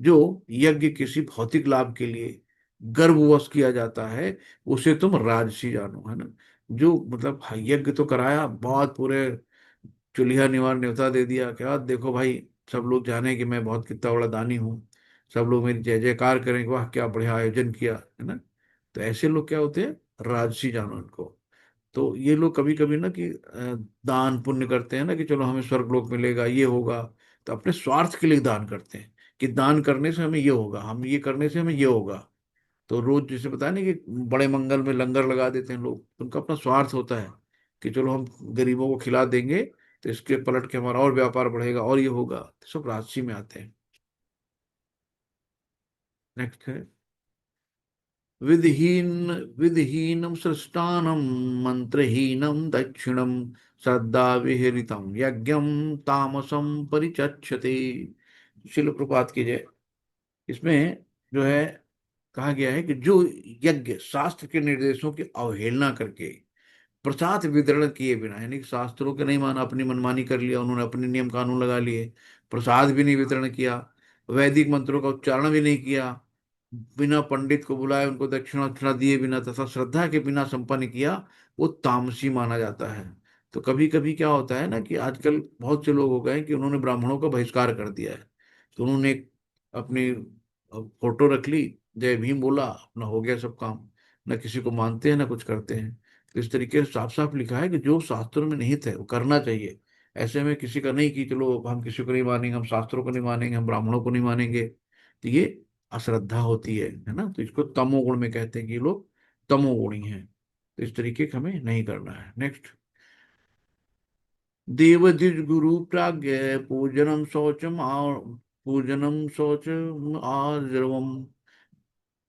A: जो यज्ञ किसी भौतिक लाभ के लिए गर्भवश किया जाता है, उसे तुम राजसी जानो, है ना। जो मतलब यज्ञ तो कराया, बहुत पूरे चुलिया निवार न्योता दे दिया, क्या देखो भाई, सब लोग जाने कि मैं बहुत कितना बड़ा दानी हूँ, सब लोग मेरी जय जयकार करेंगे, वाह क्या बढ़िया आयोजन किया, है ना। तो ऐसे लोग क्या होते हैं, राजसी जानो इनको। तो ये लोग कभी कभी ना कि दान पुण्य करते हैं ना, कि चलो हमें स्वर्गलोक मिलेगा, ये होगा, तो अपने स्वार्थ के लिए दान करते हैं, कि दान करने से हमें ये होगा, हम ये करने से हमें ये होगा। तो रोज जैसे बताया ना कि बड़े मंगल में लंगर लगा देते हैं लोग, तो उनका अपना स्वार्थ होता है कि चलो हम गरीबों को खिला देंगे, तो इसके पलट के हमारा और व्यापार बढ़ेगा और ये होगा, तो सब राजसी में आते हैं। नेक्स्ट है विधिहीन विधिहीनम सृष्टानम मंत्रहीनम दक्षिणम श्रद्धा विहरितम यज्ञम तामसम परिचक्षते। शिल प्रपात की जय। इसमें जो है कहा गया है कि जो यज्ञ शास्त्र के निर्देशों की अवहेलना करके प्रसाद वितरण किए बिना, यानी कि शास्त्रों के नहीं माना, अपनी मनमानी कर लिया, उन्होंने अपने नियम कानून लगा लिए, प्रसाद भी नहीं वितरण किया, वैदिक मंत्रों का उच्चारण भी नहीं किया, बिना पंडित को बुलाए उनको दक्षिणा उक्षिणा दिए बिना तथा श्रद्धा के बिना संपन्न किया, वो तामसी माना जाता है। तो कभी कभी क्या होता है ना कि आजकल बहुत से लोग हो गए हैं कि उन्होंने ब्राह्मणों का बहिष्कार कर दिया है। तो उन्होंने अपनी फोटो रख ली, जय भीम बोला, अपना हो गया सब काम, न किसी को मानते हैं ना कुछ करते हैं। तो इस तरीके से साफ साफ लिखा है कि जो शास्त्रों में निहित है वो करना चाहिए। ऐसे में किसी का नहीं कि चलो हम किसी को नहीं मानेंगे, हम शास्त्रों को नहीं मानेंगे, हम ब्राह्मणों को नहीं मानेंगे, तो ये अश्रद्धा होती है ना। तो इसको तमोगुण में कहते हैं कि ये लोग तमोगुणी हैं। तो इस तरीके का हमें नहीं करना है। नेक्स्ट, देव द्विज गुरु प्राज्ञ पूजनम शौचम पूजनम शौच आर्जवम।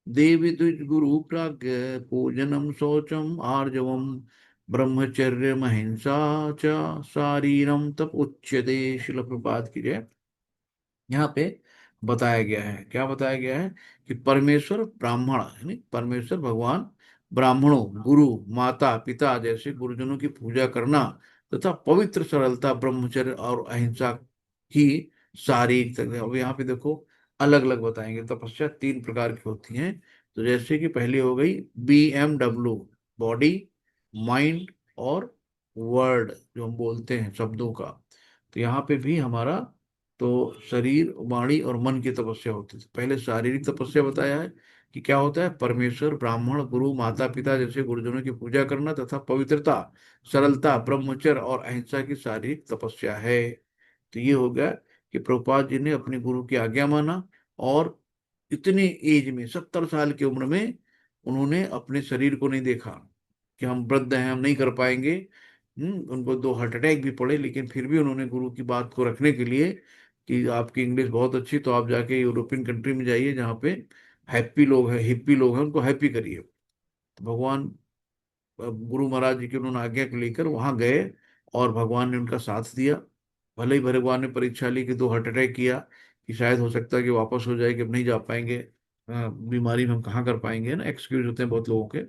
A: देवी द्विज गुरु प्राज्ञ पूजनम शौचम आर्जवम ब्रह्मचर्य महिंसा च शारीरम तप उच्यते। शिल प्रपात की जय। यहाँ पे बताया गया है, क्या बताया गया है, कि परमेश्वर ब्राह्मण यानी परमेश्वर भगवान ब्राह्मणों, गुरु, माता पिता जैसे गुरुजनों की पूजा करना तथा पवित्र सरलता, ब्रह्मचर्य और अहिंसा ही शारीरिक तक। अब यहाँ पे देखो अलग अलग बताएंगे, तपस्या तीन प्रकार की होती हैं। तो जैसे कि पहली हो गई BMW, बॉडी, माइंड और वर्ड, जो हम बोलते हैं शब्दों का। तो यहाँ पे भी हमारा तो शरीर, वाणी और मन की तपस्या होती थी। पहले शारीरिक तपस्या बताया है कि क्या होता है, परमेश्वर, ब्राह्मण, गुरु, माता पिता जैसे गुरुजनों की पूजा करना तथा पवित्रता, सरलता, ब्रह्मचर्य और अहिंसा की शारीरिक तपस्या है। तो ये हो गया कि प्रभुपाद जी ने अपने गुरु की आज्ञा माना, और इतने एज में 70 साल की उम्र में उन्होंने अपने शरीर को नहीं देखा कि हम वृद्ध हैं, हम नहीं कर पाएंगे। उनको 2 हार्ट अटैक भी पड़े, लेकिन फिर भी उन्होंने गुरु की बात को रखने के लिए कि आपकी इंग्लिश बहुत अच्छी, तो आप जाके यूरोपियन कंट्री में जाइए जहाँ पे हैप्पी लोग हैं, हिप्पी लोग हैं, उनको हैप्पी करिए। तो भगवान गुरु महाराज जी की उन्होंने आज्ञा को लेकर वहां गए, और भगवान ने उनका साथ दिया। भले ही भगवान ने परीक्षा ली कि 2 हार्ट अटैक किया, कि शायद हो सकता है कि वापस हो जाए, कि अब नहीं जा पाएंगे, बीमारी में हम कहाँ कर पाएंगे ना, एक्सक्यूज होते हैं बहुत लोगों के।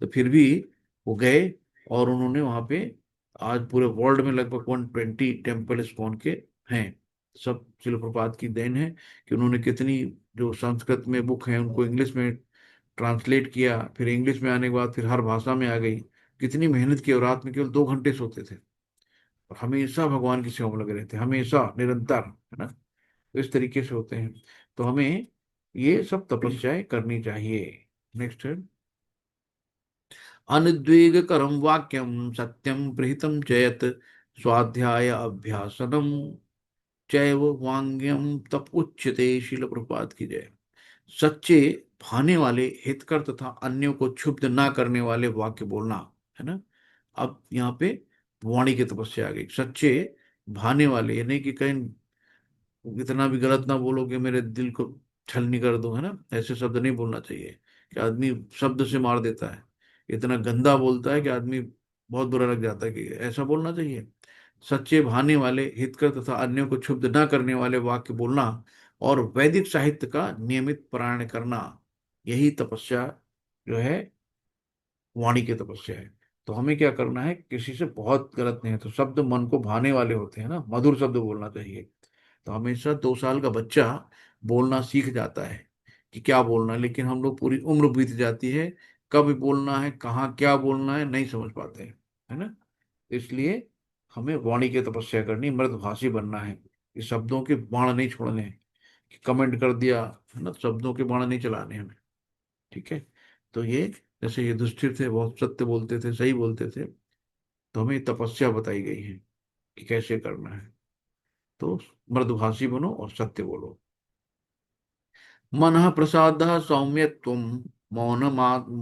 A: तो फिर भी वो गए, और उन्होंने वहां पे आज पूरे वर्ल्ड में लगभग 120 टेम्पल इस्कॉन के हैं। सब शिल प्रपात की देन है कि उन्होंने कितनी, जो संस्कृत में बुक है उनको इंग्लिश में ट्रांसलेट किया, फिर इंग्लिश में आने के बाद फिर हर भाषा में आ गई। कितनी मेहनत की, और रात में केवल 2 घंटे सोते थे, और हमेशा भगवान की सेवा में लगे रहते, हमेशा निरंतर, है ना। तो इस तरीके से होते हैं। तो हमें ये सब तपस्याएं करनी चाहिए। नेक्स्ट है अनुद्वेग करम वाक्यम सत्यम प्रहितम चयत स्वाध्याय अभ्यासनम चैव वांग्यम तप उच्यते। शील प्रपात की जय। सच्चे, भाने वाले, हितकर तथा अन्यों को क्षुब्ध ना करने वाले वाक्य बोलना, है ना। अब यहाँ पे वाणी की तपस्या आ गई। सच्चे, भाने वाले, यानी कि कहीं इतना भी गलत ना बोलो कि मेरे दिल को छलनी कर दो, है ना। ऐसे शब्द नहीं बोलना चाहिए कि आदमी शब्द से मार देता है, इतना गंदा बोलता है कि आदमी बहुत बुरा लग जाता है कि ऐसा बोलना चाहिए। सच्चे भाने वाले, हितकर तथा अन्यों को क्षुब्ध न करने वाले वाक्य बोलना और वैदिक साहित्य का नियमित पारायण करना, यही तपस्या जो है वाणी की तपस्या है। तो हमें क्या करना है, किसी से बहुत गलत नहीं है तो शब्द मन को भाने वाले होते हैं ना, मधुर शब्द बोलना चाहिए। तो हमेशा 2 साल का बच्चा बोलना सीख जाता है कि क्या बोलना है, लेकिन हम लोग पूरी उम्र बीत जाती है, कब बोलना है, कहाँ क्या बोलना है, नहीं समझ पाते हैं, है ना। इसलिए हमें वाणी की तपस्या करनी, मृदभाषी बनना है, कि शब्दों के बाण नहीं छोड़ने हैं, कि कमेंट कर दिया, है ना, शब्दों के बाण नहीं चलाने हमें। ठीक है। तो ये, जैसे ये युधिष्ठिर थे, बहुत सत्य बोलते थे, सही बोलते थे, तो हमें तपस्या बताई गई है कि कैसे करना है। तो मृदुभाषी बनो और सत्य बोलो। मन प्रसाद सौम्यत्वम, मौन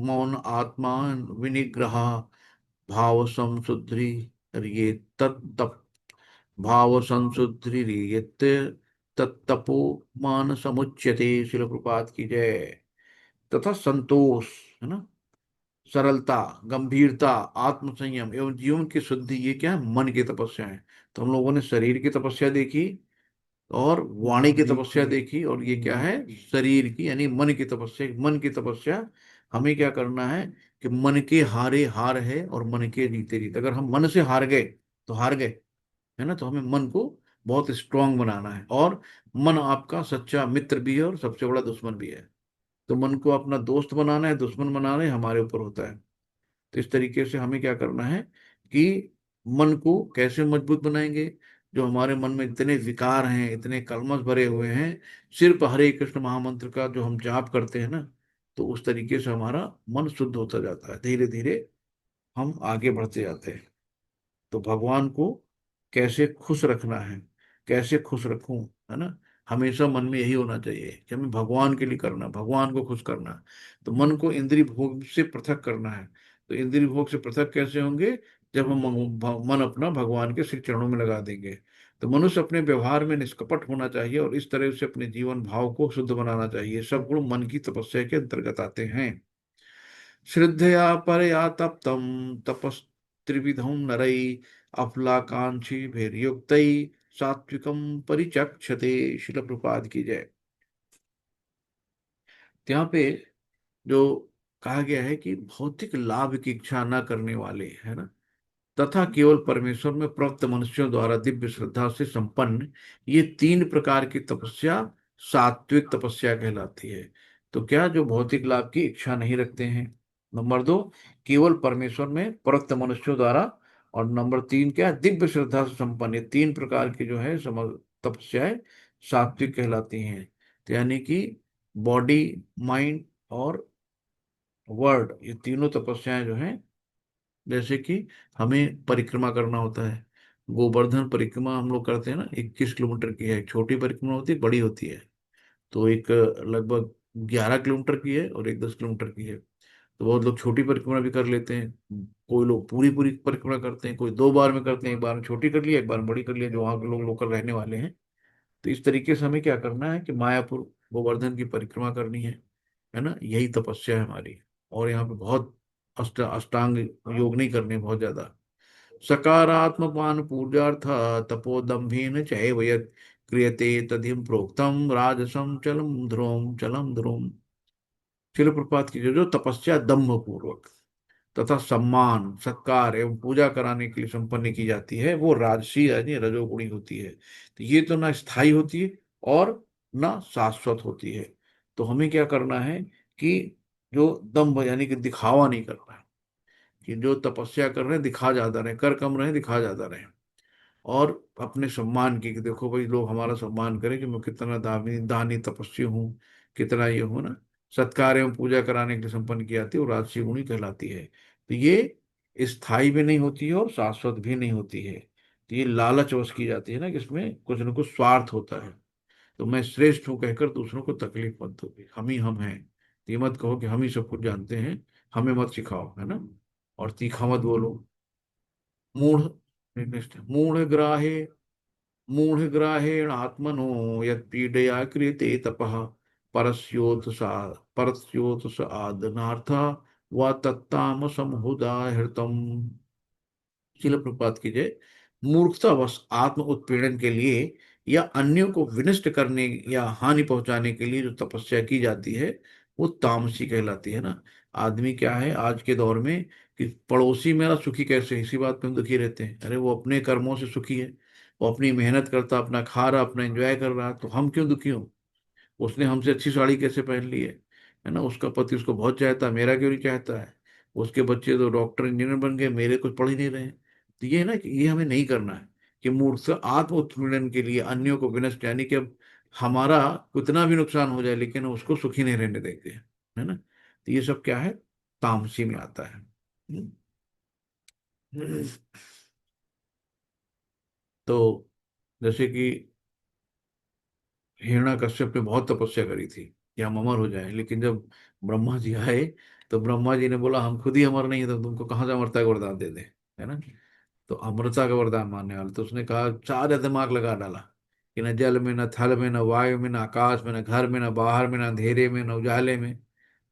A: मौन आत्मा विनिग्रह, भाव संशुद्धि ये तत्तप भाव संशुद्धि तत्तपो मान समुच्यते। शिल प्रपात की जय। तथा संतोष, है ना, सरलता, गंभीरता, आत्म संयम एवं जीवन की शुद्धि, ये क्या है, मन की तपस्या है। तो हम लोगों ने शरीर की तपस्या देखी और वाणी की तपस्या देखी, और ये क्या है, शरीर की यानी मन की तपस्या। मन की तपस्या हमें क्या करना है, कि मन के हारे हार है और मन के जीते जीत। अगर हम मन से हार गए तो हार गए, है ना। तो हमें मन को बहुत स्ट्रांग बनाना है, और मन आपका सच्चा मित्र भी है और सबसे बड़ा दुश्मन भी है। तो मन को अपना दोस्त बनाना है, दुश्मन बनाना है, हमारे ऊपर होता है। तो इस तरीके से हमें क्या करना है, कि मन को कैसे मजबूत बनाएंगे। जो हमारे मन में इतने विकार हैं, इतने कलमश भरे हुए हैं, सिर्फ हरे कृष्ण महामंत्र का जो हम जाप करते हैं ना, तो उस तरीके से हमारा मन शुद्ध होता जाता है, धीरे धीरे हम आगे बढ़ते जाते हैं। तो भगवान को कैसे खुश रखना है, कैसे खुश रखूं, है ना, हमेशा मन में यही होना चाहिए कि हमें भगवान के लिए करना, भगवान को खुश करना। तो मन को इंद्रिय भोग से पृथक करना है। तो इंद्रिय भोग से पृथक कैसे होंगे, जब हम मन अपना भगवान के श्री चरणों में लगा देंगे। तो मनुष्य अपने व्यवहार में निष्कपट होना चाहिए और इस तरह से अपने जीवन भाव को शुद्ध बनाना चाहिए। सब गुण मन की तपस्या के अंतर्गत आते हैं। श्रद्धया परया तप्तम तपस्त्रिविधं नरै, अफलाकांक्षी भैर्युक्त सात्विकम परिचक्षते। शिल प्रपाद की जय। यहाँ पे जो कहा गया है कि भौतिक लाभ की इच्छा न करने वाले, है ना, तथा केवल परमेश्वर में प्रवृत्त मनुष्यों द्वारा दिव्य श्रद्धा से संपन्न, ये 3 प्रकार की तपस्या सात्विक तपस्या कहलाती है। तो क्या, जो भौतिक लाभ की इच्छा नहीं रखते हैं, नंबर 2, केवल परमेश्वर में प्रवृत्त मनुष्यों द्वारा, और नंबर 3 क्या, दिव्य श्रद्धा से संपन्न, ये 3 प्रकार की जो है तपस्याएं सात्विक कहलाती हैं। तो यानी कि बॉडी, माइंड और वर्ड, ये तीनों तपस्याएं जो हैं, जैसे कि हमें परिक्रमा करना होता है, गोवर्धन परिक्रमा हम लोग करते हैं ना, 21 किलोमीटर की है, छोटी परिक्रमा होती है, बड़ी होती है। तो एक लगभग 11 किलोमीटर की है और एक 10 किलोमीटर की है। तो बहुत लोग छोटी परिक्रमा भी कर लेते हैं, कोई लोग पूरी पूरी परिक्रमा करते हैं, कोई 2 बार में करते हैं, एक बार में छोटी कर लिया, एक बार में बड़ी कर लिया, जो वहाँ के लोग लोकल रहने वाले हैं। तो इस तरीके से हमें क्या करना है, कि मायापुर गोवर्धन की परिक्रमा करनी है ना, यही तपस्या है हमारी। और यहाँ पे बहुत अष्टांग योग नहीं करने बहुत ज्यादा। सकारात्मपान पूजार्थ तपोदम्भेन चैव यत् क्रियते तदिह प्रोक्तम राजसम चलम ध्रुवम। शिल प्रपात की जो तपस्या दम्भ पूर्वक तथा सम्मान सत्कार एवं पूजा कराने के लिए संपन्न की जाती है, वो राजसी यानी रजोगुणी होती है। तो ये तो ना स्थायी होती है और ना शाश्वत होती है। तो हमें क्या करना है, कि जो दम्भ यानी कि दिखावा नहीं करना है, कि जो तपस्या कर रहे हैं दिखा ज्यादा रहे, कर कम रहे दिखा ज्यादा रहे। और अपने सम्मान की, कि देखो भाई लोग हमारा सम्मान करें कि मैं कितना दानी दानी तपस्वी हूँ, कितना ये हूँ ना। सत्कार एवं पूजा कराने के लिए संपन्न की जाती है और राजसी गुणी कहलाती है। तो ये स्थायी भी नहीं होती है और शाश्वत भी नहीं होती है। तो ये लालच वश की जाती है ना, कि इसमें कुछ न कुछ स्वार्थ होता है। तो मैं श्रेष्ठ हूँ कहकर दूसरों को तकलीफ मत दो, हम ही हम हैं। तो ये मत कहो कि हम ही सब कुछ जानते हैं, हमें मत सिखाओ, है ना। और तीखा मत बोलो। मूढ़, मूढ़ग्राहे मूढ़ग्राहेण आत्मनो यत्पीडया क्रियते तपः, परस्योत सा परस्योत स आदनार्थ व तत्तामसमुदाहृतम्। शिल प्रपात की जय। मूर्खतावश आत्म उत्पीड़न के लिए या अन्यों को विनष्ट करने या हानि पहुंचाने के लिए जो तपस्या की जाती है वो तामसी कहलाती है ना। आदमी क्या है आज के दौर में कि पड़ोसी मेरा सुखी कैसे है, इसी बात पे हम दुखी रहते हैं। अरे वो अपने कर्मों से सुखी है, वो अपनी मेहनत करता, अपना खा रहा, अपना एंजॉय कर रहा, तो हम क्यों दुखी हो? उसने हमसे अच्छी साड़ी कैसे पहन ली है ना, उसका पति उसको बहुत चाहता है, मेरा क्यों नहीं चाहता है? उसके बच्चे तो डॉक्टर इंजीनियर बन गए, मेरे कुछ पढ़ ही नहीं रहे हैं। तो ये है ना कि ये हमें नहीं करना है कि मूर्ख आत्म उत्पीड़न के लिए अन्यों को विनष्ट, यानी कि अब हमारा कितना भी नुकसान हो जाए लेकिन उसको सुखी नहीं रहने देंगे, है ना। तो ये सब क्या है, तामसी में आता है। तो जैसे कि हिरण्यकश्यप ने बहुत तपस्या करी थी कि हम अमर हो जाएं, लेकिन जब ब्रह्मा जी आए तो ब्रह्मा जी ने बोला हम खुद ही अमर नहीं है तो तुमको कहाँ से अमरता का वरदान दे दे, है ना। तो अमरता का वरदान मानने वाले तो उसने कहा, सारा दिमाग लगा डाला कि न जल में, न थल में, न वायु में, न आकाश में, न घर में, न बाहर में, न अंधेरे में, न उजाले में।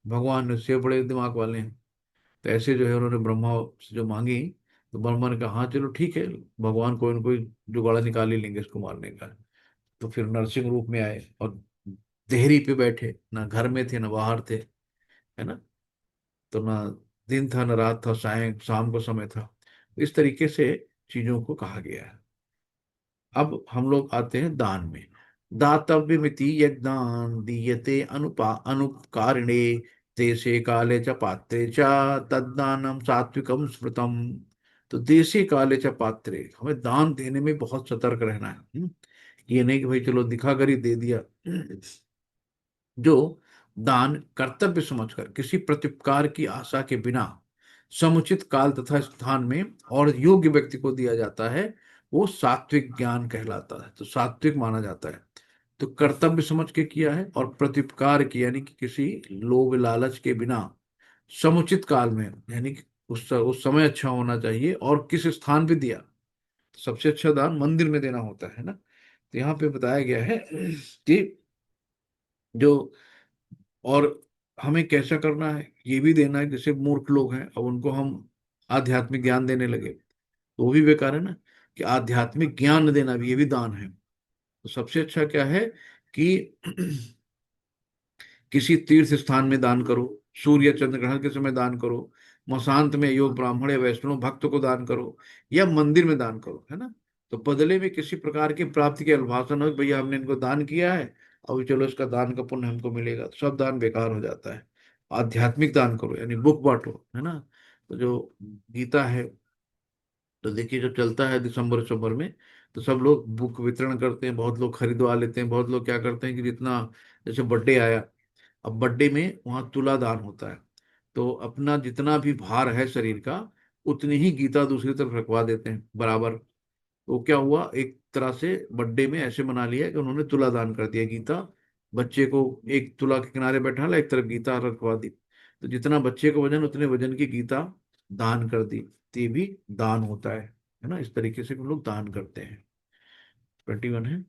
A: भगवान ने उससे बड़े दिमाग वाले हैं। तो ऐसे जो है उन्होंने ब्रह्मा से जो मांगी, तो ब्रह्मा ने कहा हाँ चलो ठीक है, भगवान कोई न कोई जुगाड़ निकाल ही लेंगे इसको मारने का। तो फिर नरसिंह रूप में आए और देहरी पे बैठे, ना घर में थे ना बाहर थे, है ना। तो ना दिन था ना रात था, शाम को समय था। इस तरीके से चीजों को कहा गया है। अब हम लोग आते हैं दान में। दातव्य मिति यज्ञान दीयते अनुपकारिणे देशे काले च पात्रे च तद्दानम सात्विकम स्मृतम। तो देशे काले च पात्रे, हमें दान देने में बहुत सतर्क रहना है। ये नहीं कि भाई चलो दिखा कर ही दे दिया। जो दान कर्तव्य समझकर किसी प्रत्युपकार की आशा के बिना समुचित काल तथा स्थान में और योग्य व्यक्ति को दिया जाता है, वो सात्विक ज्ञान कहलाता है, तो सात्विक माना जाता है। तो कर्तव्य समझ के किया है और प्रत्युपकार की, यानी कि किसी लोभ लालच के बिना समुचित काल में, यानी कि उस समय अच्छा होना चाहिए और किस स्थान पे दिया। सबसे अच्छा दान मंदिर में देना होता है ना। तो यहाँ पे बताया गया है कि जो, और हमें कैसा करना है ये भी देना है। जैसे मूर्ख लोग हैं, अब उनको हम आध्यात्मिक ज्ञान देने लगे तो वो भी बेकार है ना। कि आध्यात्मिक ज्ञान देना भी, ये भी दान है। तो सबसे अच्छा क्या है कि किसी तीर्थ स्थान में दान करो, सूर्य चंद्र ग्रहण के समय दान करो, मसांत में योग ब्राह्मण या वैष्णव भक्त को दान करो, या मंदिर में दान करो, है ना। तो बदले में किसी प्रकार की प्राप्ति के अभिभाषण हो कि भैया हमने इनको दान किया है, अब चलो इसका दान का पुण्य हमको मिलेगा, तो सब दान बेकार हो जाता है। आध्यात्मिक दान करो, यानी बुक बांटो, है ना। तो जो गीता है, तो देखिए जो चलता है दिसंबर दिसंबर में, तो सब लोग बुक वितरण करते हैं, बहुत लोग खरीदवा लेते हैं। बहुत लोग क्या करते हैं कि जितना, जैसे बर्थडे आया, अब बर्थडे में वहाँ तुला दान होता है, तो अपना जितना भी भार है शरीर का उतनी ही गीता दूसरी तरफ रखवा देते हैं बराबर। तो क्या हुआ, एक तरह से बर्थडे में ऐसे मना लिया कि उन्होंने तुला दान कर दिया गीता। बच्चे को एक तुला के किनारे बैठा ला, एक तरफ गीता रखवा दी, तो जितना बच्चे को वजन उतने वजन की गीता दान कर दी। तो ये भी दान होता है ना। इस तरीके से हम लोग दान करते हैं। 21 है।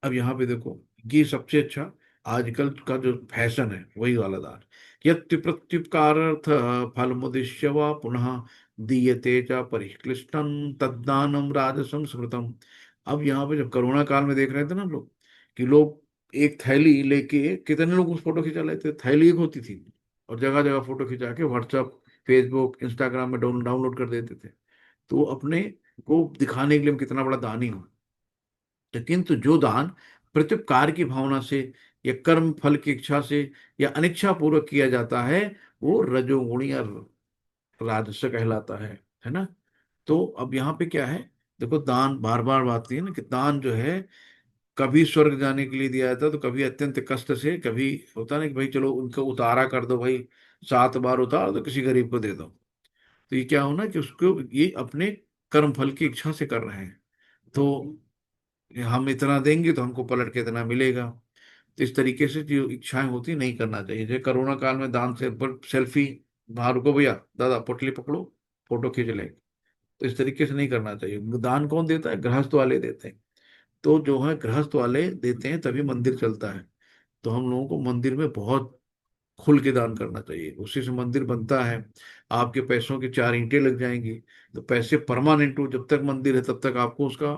A: अब यहाँ पे देखो, ये सबसे अच्छा आजकल का जो फैशन है वही वाला दान। यत्ति प्रत्युपकारर्थ फलमुद्दिश्य वा पुनः दीयते च परिक्लिष्टं तद्दानम राजसं स्मृतम। अब यहाँ पे जब कोरोना काल में देख रहे थे ना हम लोग, कि लोग एक थैली लेके, कितने लोग उस फोटो खिंचा लेते थे, थैली एक होती थी और जगह जगह फोटो खिंचा के व्हाट्सएप फेसबुक इंस्टाग्राम में डाउनलोड कर देते थे। तो अपने को दिखाने के लिए हम कितना बड़ा दानी हूँ। तो किंतु जो दान प्रत्युपकार की भावना से या कर्म फल की इच्छा से या अनिच्छा पूर्वक किया जाता है, वो रजोगुणी या राजस कहलाता है ना। तो अब यहाँ पे क्या है, देखो दान बार बार बात है ना कि दान जो है कभी स्वर्ग जाने के लिए दिया जाता है, तो कभी अत्यंत कष्ट से, कभी होता है ना कि भाई चलो उनको उतारा कर दो भाई, 7 बार उतार दो किसी गरीब को दे दो। तो ये क्या होना कि उसको ये अपने कर्म फल की इच्छा से कर रहे हैं। तो हम इतना देंगे तो हमको पलट के इतना मिलेगा। तो इस तरीके से जो इच्छाएं होती नहीं करना चाहिए। जैसे कोरोना काल में दान से पर सेल्फी, बाहर रुको भैया, दादा पोटली पकड़ो, फोटो खींच ले। तो इस तरीके से नहीं करना चाहिए। दान कौन देता है, गृहस्थ वाले देते हैं। तो जो है गृहस्थ वाले देते हैं तभी मंदिर चलता है। तो हम लोगों को मंदिर में बहुत खुल के दान करना चाहिए। उसी से मंदिर बनता है। आपके पैसों की चार ईंटें लग जाएंगी, तो पैसे परमानेंट हो, जब तक मंदिर है तब तक आपको उसका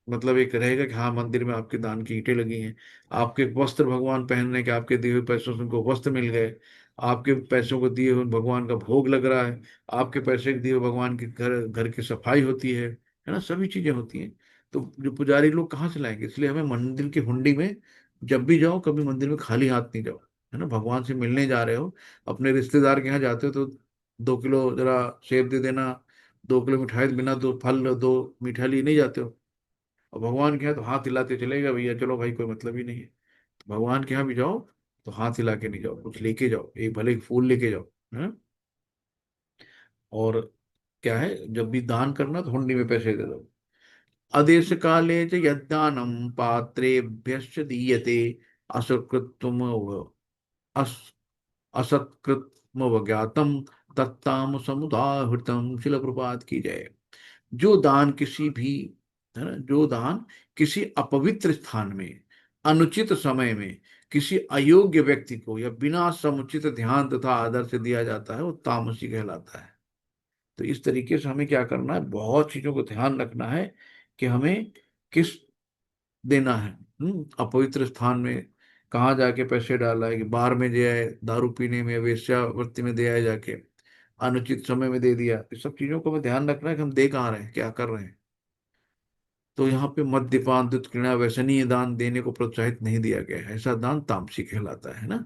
A: मतलब एक रहेगा कि हाँ मंदिर में आपके दान की ईंटें लगी हैं। आपके वस्त्र भगवान पहनने के, आपके दिए हुए पैसों से उनको वस्त्र मिल गए। आपके पैसों को दिए हुए भगवान का भोग लग रहा है। आपके पैसे के दिए हुए भगवान के घर घर की सफाई होती है ना, सभी चीजें होती हैं। तो जो पुजारी लोग कहाँ से लाएंगे? इसलिए हमें मंदिर की हुंडी में जब भी जाओ, कभी मंदिर में खाली हाथ नहीं जाओ। है ना, भगवान से मिलने जा रहे हो, अपने रिश्तेदार के यहाँ जाते हो तो 2 किलो जरा सेब दे देना, 2 किलो मिठाई बिना, दो फल दो मिठाई नहीं जाते हो। और भगवान के यहाँ तो हाथ हिलाते चलेगा भैया, चलो भाई कोई मतलब ही नहीं है। तो भगवान के यहाँ भी जाओ तो हाथ हिला के नहीं जाओ, कुछ लेके जाओ, एक भले एक फूल लेके जाओ। है। और क्या है, जब भी दान करना तो हुंडी में पैसे दे दो। आदेश काले च यद्दानम पात्रेभ्यश्च दीयते असकृत्वम अस असत्कृत्मवज्ञातम तत्ताम समुदाहृतम। शिल प्रपात की जय। जो दान किसी भी, है ना, जो दान किसी अपवित्र स्थान में, अनुचित समय में, किसी अयोग्य व्यक्ति को या बिना समुचित ध्यान तथा आदर से दिया जाता है, वो तामसी कहलाता है। तो इस तरीके से हमें क्या करना है, बहुत चीजों को ध्यान रखना है कि हमें किस देना है। अपवित्र स्थान में कहाँ जाके पैसे डाला है, कि बार में दिया है, दारू पीने में, वेश्यावृत्ति में दिया है जाके, अनुचित समय में दे दिया। इस सब चीजों को हमें ध्यान रखना है कि हम दे कहाँ रहे हैं, क्या कर रहे हैं। तो यहाँ पे मद्यपान, दुष्क्रिया, व्यसनीय दान देने को प्रोत्साहित नहीं दिया गया है। ऐसा दान तामसी कहलाता है ना।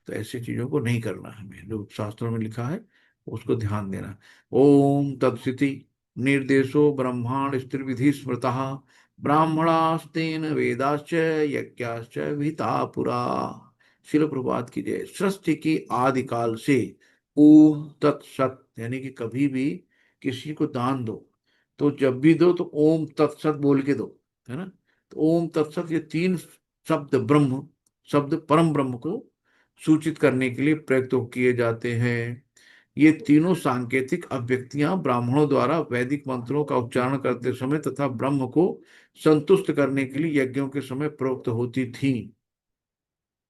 A: तो ऐसी चीजों को नहीं करना है हमें, जो शास्त्रों में लिखा है उसको ध्यान देना। ओम तत्सति। निर्देशो ब्रह्मांड स्त्रिविधि स्मृता ब्राह्मणास्तेन वेदाश्च यज्ञाश्च विहिता पुरा। शिल प्रभात की जय। सृष्टि की आदिकाल से ओम तत्सत, यानी कि कभी भी किसी को दान दो तो जब भी दो तो ओम तत्सत बोल के दो। है ना। तो ओम तत्सत, ये तीन शब्द ब्रह्म शब्द परम ब्रह्म को सूचित करने के लिए प्रयुक्त किए जाते हैं। ये तीनों सांकेतिक अभिव्यक्तियां ब्राह्मणों द्वारा वैदिक मंत्रों का उच्चारण करते समय तथा ब्रह्म को संतुष्ट करने के लिए यज्ञों के समय प्रयुक्त होती थी।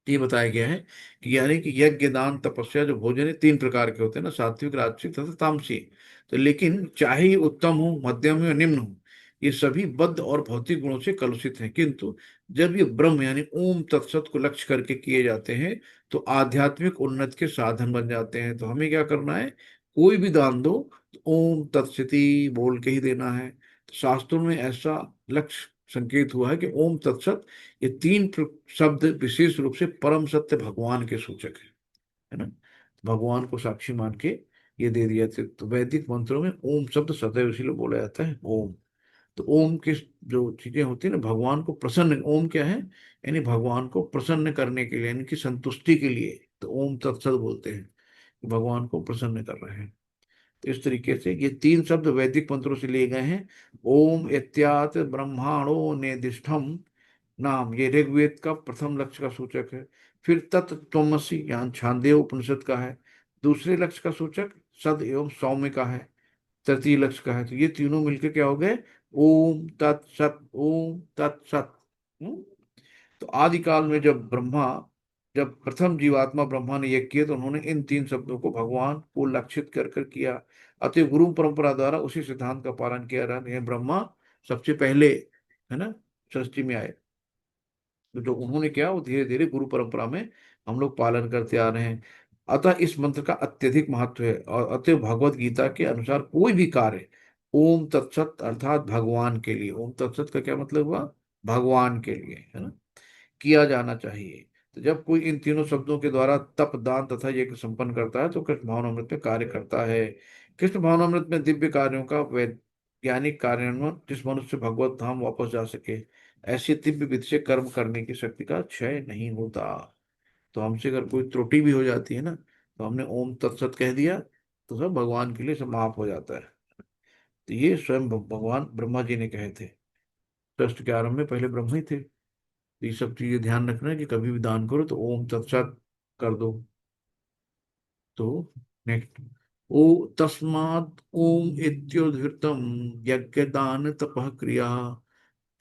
A: ये बताया गया है कि यानी कि यज्ञ, दान, तपस्या, जो भोजन है, तीन प्रकार के होते हैं ना, सात्विक, राजसिक तथा तामसी। तो लेकिन चाहे ये उत्तम हो, मध्यम हो या निम्न हो, ये सभी बद्ध और भौतिक गुणों से कलुषित हैं। किंतु जब ये ब्रह्म यानी ओम तत्सत को लक्ष्य करके किए जाते हैं तो आध्यात्मिक उन्नति के साधन बन जाते हैं। तो हमें क्या करना है, कोई भी दान दो तो ओम तत्सती बोल के ही देना है। तो शास्त्रों में ऐसा लक्ष्य संकेत हुआ है कि ओम तत्सत, ये तीन शब्द विशेष रूप से परम सत्य भगवान के सूचक है ना। भगवान को साक्षी मान के ये दे दिया थे। तो वैदिक मंत्रों में ओम शब्द सदैव इसीलिए बोला जाता है ओम। तो ओम के जो चीजें होती है ना, भगवान को प्रसन्न, ओम क्या है, यानी भगवान को प्रसन्न करने के लिए, यानी कि संतुष्टि के लिए, तो ओम तत्सत बोलते हैं कि भगवान को प्रसन्न कर रहे हैं। तो इस तरीके से ये तीन शब्द वैदिक मंत्रों से लिए गए हैं। ओम इत्यात ब्रह्माणो निर्दिष्टम नाम, ये ऋग्वेद का प्रथम लक्ष्य का सूचक है। फिर तत् त्वमसि, यहाँ छांदोग्य उपनिषद का है। दूसरे लक्ष्य का सूचक सद एवं सौम्य का है। तृतीय लक्ष्य का है। तो ये तीनों मिलकर क्या हो गए, ओम तत्सत, ओम तत्सत। हम्म? तो आदिकाल में जब प्रथम जीवात्मा ब्रह्मा ने यज्ञ किए तो उन्होंने इन तीन शब्दों को भगवान को लक्षित कर कर किया। अतः गुरु परंपरा द्वारा उसी सिद्धांत का पालन किया रहा है। ब्रह्मा सबसे पहले, है ना, सृष्टि में आए। तो जो उन्होंने किया वो धीरे धीरे गुरु परंपरा में हम लोग पालन करते आ रहे हैं। अतः इस मंत्र का अत्यधिक महत्व है। और अतः भगवत गीता के अनुसार कोई भी कार्य ओम तत्सत अर्थात भगवान के लिए, ओम तत्सत का क्या मतलब हुआ, भगवान के लिए, है ना, किया जाना चाहिए। तो जब कोई इन तीनों शब्दों के द्वारा तप, दान तथा यज्ञ संपन्न करता है तो कृष्ण भावनामृत में कार्य करता है। कृष्ण भावनामृत में दिव्य कार्यों का वैज्ञानिक कार्यान्वयन, जिस मनुष्य भगवत धाम वापस जा सके, ऐसी दिव्य विधि से कर्म करने की शक्ति का क्षय नहीं होता। तो हमसे अगर कोई त्रुटि भी हो जाती है ना, तो हमने ओम तत्सत कह दिया तो सब भगवान के लिए सब माफ हो जाता है। तो ये स्वयं भगवान ब्रह्मा जी ने कहे थे। सृष्टि के आरंभ में पहले ब्रह्म ही थे। तो ये सब चीजें ध्यान रखना है कि कभी भी दान करो तो ओम तत्सत कर दो। तो नेक्स्ट, ओ तस्मात् ओम इत्युद्धृतम यज्ञ दान तपः क्रिया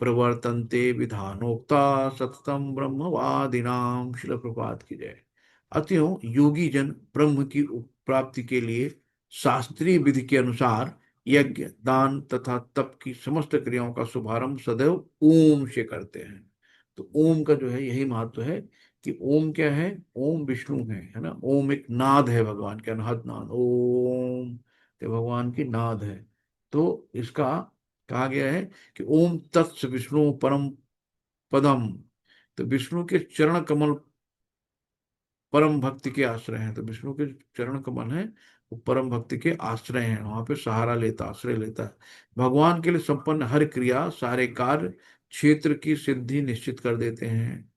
A: प्रवर्तन्ते विधानोक्ता सततम ब्रह्मवादिनाम। शिल प्रभात की जय। अतएव योगी जन ब्रह्म की प्राप्ति के लिए शास्त्रीय विधि के अनुसार यज्ञ दान तथा तप की समस्त क्रियाओं का शुभारंभ सदैव ओम से करते हैं। तो ओम का जो है यही महत्व है कि ओम क्या है, ओम विष्णु है ना। ओम एक नाद है, भगवान के अनहद नाद, ओम तो भगवान की नाद है। तो इसका कहा गया है कि ओम तत्स विष्णु परम पदम। तो विष्णु के चरण कमल परम भक्ति के आश्रय हैं। तो विष्णु के चरण कमल हैं वो परम भक्ति के आश्रय हैं, वहां पे सहारा लेता, आश्रय लेता है। भगवान के लिए संपन्न हर क्रिया सारे कार्य क्षेत्र की सिद्धि निश्चित कर देते हैं।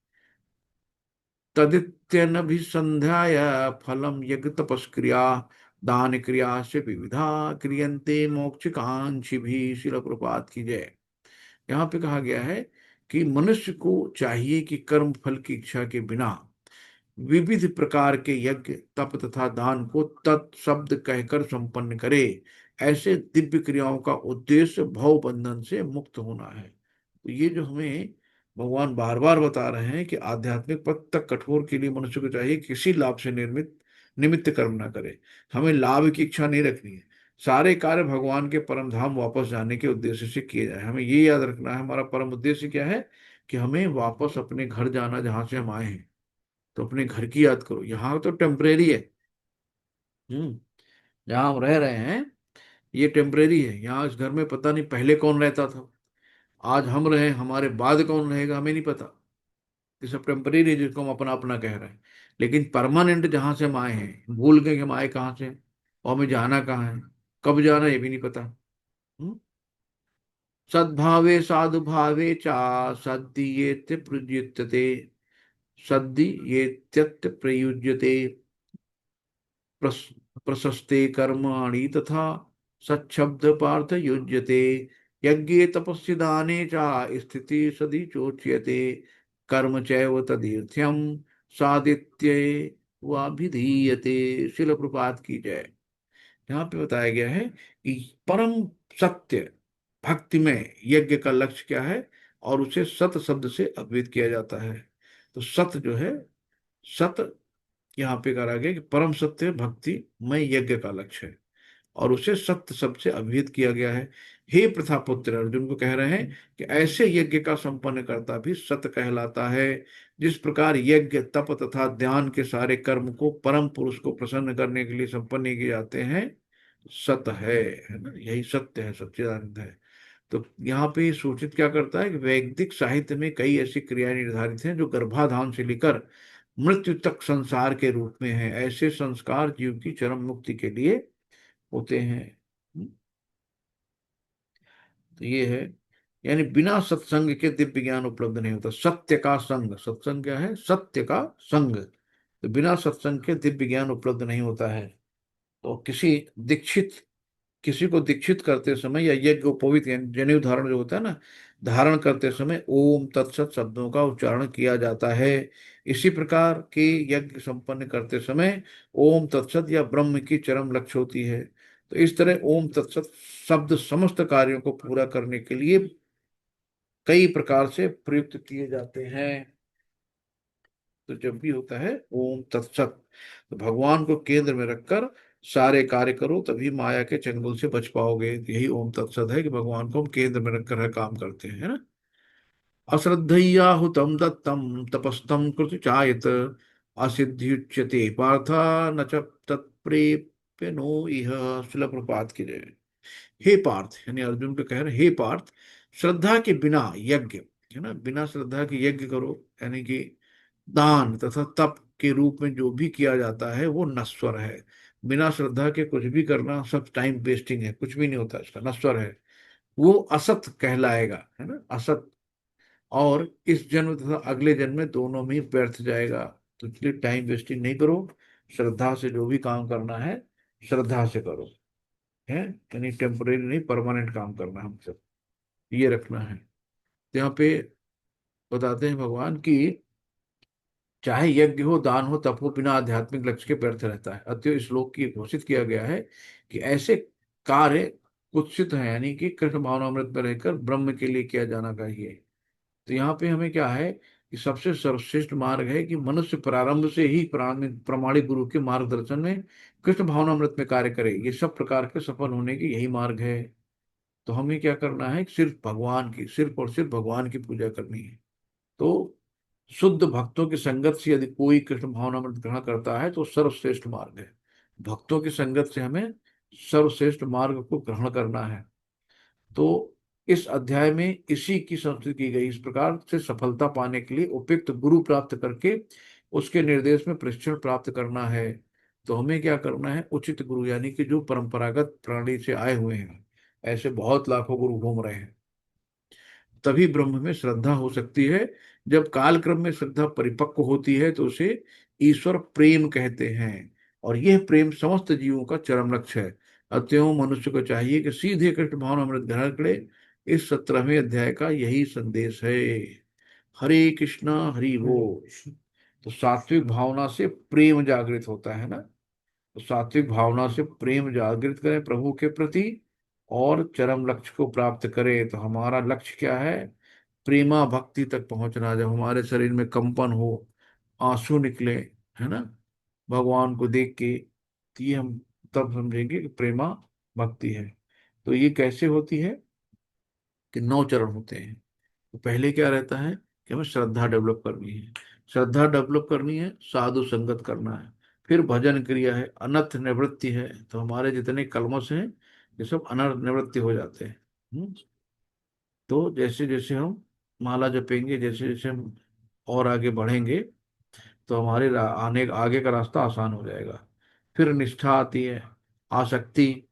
A: तदित्यनभिसंध्याय फलम यज्ञ तपस्क्रिया दान क्रिया से विविधा क्रियन्ते मोक्ष कांक्षी भी। शिल प्रपात की जय। यहाँ पे कहा गया है कि मनुष्य को चाहिए कि कर्म फल की इच्छा के बिना विविध प्रकार के यज्ञ तप तथा दान को तत्शब्द कहकर संपन्न करे। ऐसे दिव्य क्रियाओं का उद्देश्य भव बंधन से मुक्त होना है। तो ये जो हमें भगवान बार बार बता रहे हैं कि आध्यात्मिक पथ तक कठोर के लिए मनुष्य को चाहिए किसी लाभ से निर्मित निमित्त कर्म ना करे। हमें लाभ की इच्छा नहीं रखनी है। सारे कार्य भगवान के परम धाम वापस जाने के उद्देश्य से किए जाए। हमें ये याद रखना है हमारा परम उद्देश्य क्या है, कि हमें वापस अपने घर जाना जहां से हम आए हैं। तो अपने घर की याद करो, यहाँ तो टेम्परेरी है। हम्म। जहाँ हम रह रहे हैं ये टेम्परेरी है। यहाँ इस घर में पता नहीं पहले कौन रहता था, आज हम रहे, हमारे बाद कौन रहेगा हमें नहीं पता। ये सब टेम्परेरी है जिसको हम अपना अपना कह रहे हैं। लेकिन परमानेंट जहां से हम आए हैं, भूल गए कि हम आए कहाँ से हैं, और हमें जाना कहाँ है, कब जाना ये भी नहीं पता। हम्म? सद्भावे साधु भावे चा सद्दीयेत्य प्रयुज्यते सद्दीयेत्यत्र प्रयुज्यते प्रशस्ते कर्माणि तथा सच्छब्द पार्थ युज्यते यज्ञे तपस्या दाने च स्थिति सदी चोच्यते कर्म चैव तदीर्थ्यम सादित्य वाभिधीयते। शिल प्रपात की जय। यहाँ पे बताया गया है कि परम सत्य भक्ति में यज्ञ का लक्ष्य क्या है, और उसे सत शब्द से अभिहित किया जाता है। तो सत जो है, सत यहाँ पे कहा गया कि परम सत्य भक्ति में यज्ञ का लक्ष्य है, और उसे सत्य शब्द से अभिहित किया गया है। हे प्रथा पुत्र, अर्जुन को कह रहे हैं कि ऐसे यज्ञ का संपन्न करता भी सत्य कहलाता है। जिस प्रकार यज्ञ तप तथा ध्यान के सारे कर्म को परम पुरुष को प्रसन्न करने के लिए संपन्न किए जाते हैं, सत्य है ना, यही सत्य है, सच्चिदानंद है। तो यहाँ पे ये सूचित क्या करता है कि वैदिक साहित्य में कई ऐसी क्रियाएं निर्धारित हैं जो गर्भाधान से लेकर मृत्यु तक संसार के रूप में है। ऐसे संस्कार जीव की चरम मुक्ति के लिए होते हैं। तो ये है, यानी बिना सत्संग के दिव्य ज्ञान उपलब्ध नहीं होता। सत्य का संग, सत्संग क्या है, सत्य का संग। तो बिना सत्संग के दिव्य ज्ञान उपलब्ध नहीं होता है। तो किसी को दीक्षित करते समय या यज्ञ उपवीत यानी जनेऊ धारण जो होता है ना, धारण करते समय ओम तत्सत शब्दों का उच्चारण किया जाता है। इसी प्रकार के यज्ञ संपन्न करते समय ओम तत्सत या ब्रह्म की चरम लक्ष्य होती है। तो इस तरह ओम तत्सत शब्द समस्त कार्यों को पूरा करने के लिए कई प्रकार से प्रयुक्त किए जाते हैं। तो जब भी होता है ओम तत्सत, तो भगवान को केंद्र में रखकर सारे कार्य करो, तभी माया के चंगुल से बच पाओगे। यही ओम तत्सत है कि भगवान को हम केंद्र में रखकर हर काम करते हैं, है ना। अश्रद्धैयाहुतम दत्तम तपस्तम कृत चायत असिद्ध्युच्यते पार्थ न च तत्प्रेप्यनो इह। शिल प्रपात की जय। हे पार्थ, यानी अर्जुन को कह रहे हे पार्थ, श्रद्धा के बिना यज्ञ, है ना, बिना श्रद्धा के यज्ञ करो, यानी कि दान तथा तप के रूप में जो भी किया जाता है वो नश्वर है। बिना श्रद्धा के कुछ भी करना सब टाइम वेस्टिंग है, कुछ भी नहीं होता, इसका नश्वर है। वो असत कहलाएगा, है ना, असत। और इस जन्म तथा अगले जन्म में दोनों में ही व्यर्थ जाएगा। तो इसलिए टाइम वेस्टिंग नहीं करो, श्रद्धा से जो भी काम करना है श्रद्धा से करो, है, यानी टेम्परेरी नहीं परमानेंट काम करना हम सब, ये रखना है। तो यहाँ पे बताते हैं भगवान की चाहे यज्ञ हो दान हो तप हो, बिना आध्यात्मिक लक्ष्य के व्यर्थ रहता है। अतः इस श्लोक की घोषित किया गया है कि ऐसे कार्य कुत्सित है, यानी कि कृष्ण भावनामृत में रहकर ब्रह्म के लिए किया जाना चाहिए। तो यहाँ पे हमें क्या है कि सबसे सर्वश्रेष्ठ मार्ग है कि मनुष्य प्रारंभ से ही प्रामाणिक गुरु के मार्गदर्शन में कृष्ण भावनामृत में कार्य करे। ये सब प्रकार के सफल होने की यही मार्ग है। तो हमें क्या करना है, सिर्फ भगवान की, सिर्फ और सिर्फ भगवान की पूजा करनी है। तो शुद्ध भक्तों की संगत से यदि कोई कृष्ण भावनामृत ग्रहण करता है तो सर्वश्रेष्ठ मार्ग है। भक्तों की संगत से हमें सर्वश्रेष्ठ मार्ग को ग्रहण करना है। तो इस अध्याय में इसी की संस्तुति की गई। इस प्रकार से सफलता पाने के लिए उपयुक्त गुरु प्राप्त करके उसके निर्देश में प्रशिक्षण प्राप्त करना है। तो हमें क्या करना है, उचित गुरु यानी कि जो परंपरागत प्रणाली से आए हुए हैं, ऐसे बहुत लाखों गुरु घूम रहे हैं। तभी ब्रह्म में श्रद्धा हो सकती है। जब कालक्रम में श्रद्धा परिपक्व होती है तो उसे ईश्वर प्रेम कहते हैं। और यह प्रेम समस्त जीवों का चरम लक्ष्य है। अतएव मनुष्य को चाहिए कि सीधे कृष्ण भावनामृत ग्रहण करे। इस 17वें अध्याय का यही संदेश है। हरे कृष्णा हरि वो। तो सात्विक भावना से प्रेम जागृत होता है ना। तो सात्विक भावना से प्रेम जागृत करें प्रभु के प्रति और चरम लक्ष्य को प्राप्त करें। तो हमारा लक्ष्य क्या है, प्रेमा भक्ति तक पहुंचना। जब हमारे शरीर में कंपन हो, आंसू निकले, है ना, भगवान को देख के, तो ये हम तब समझेंगे कि प्रेमा भक्ति है। तो ये कैसे होती है कि 9 चरण होते हैं। तो पहले क्या रहता है कि हमें श्रद्धा डेवलप करनी है। श्रद्धा डेवलप करनी है, साधु संगत करना है, फिर भजन क्रिया है, अनर्थ निवृत्ति है। तो हमारे जितने कलमश हैं ये सब अनर्थ निवृत्ति हो जाते हैं। तो जैसे जैसे हम माला जपेंगे, जैसे जैसे हम और आगे बढ़ेंगे, तो हमारे आने आगे का रास्ता आसान हो जाएगा। फिर निष्ठा आती है, आसक्ति,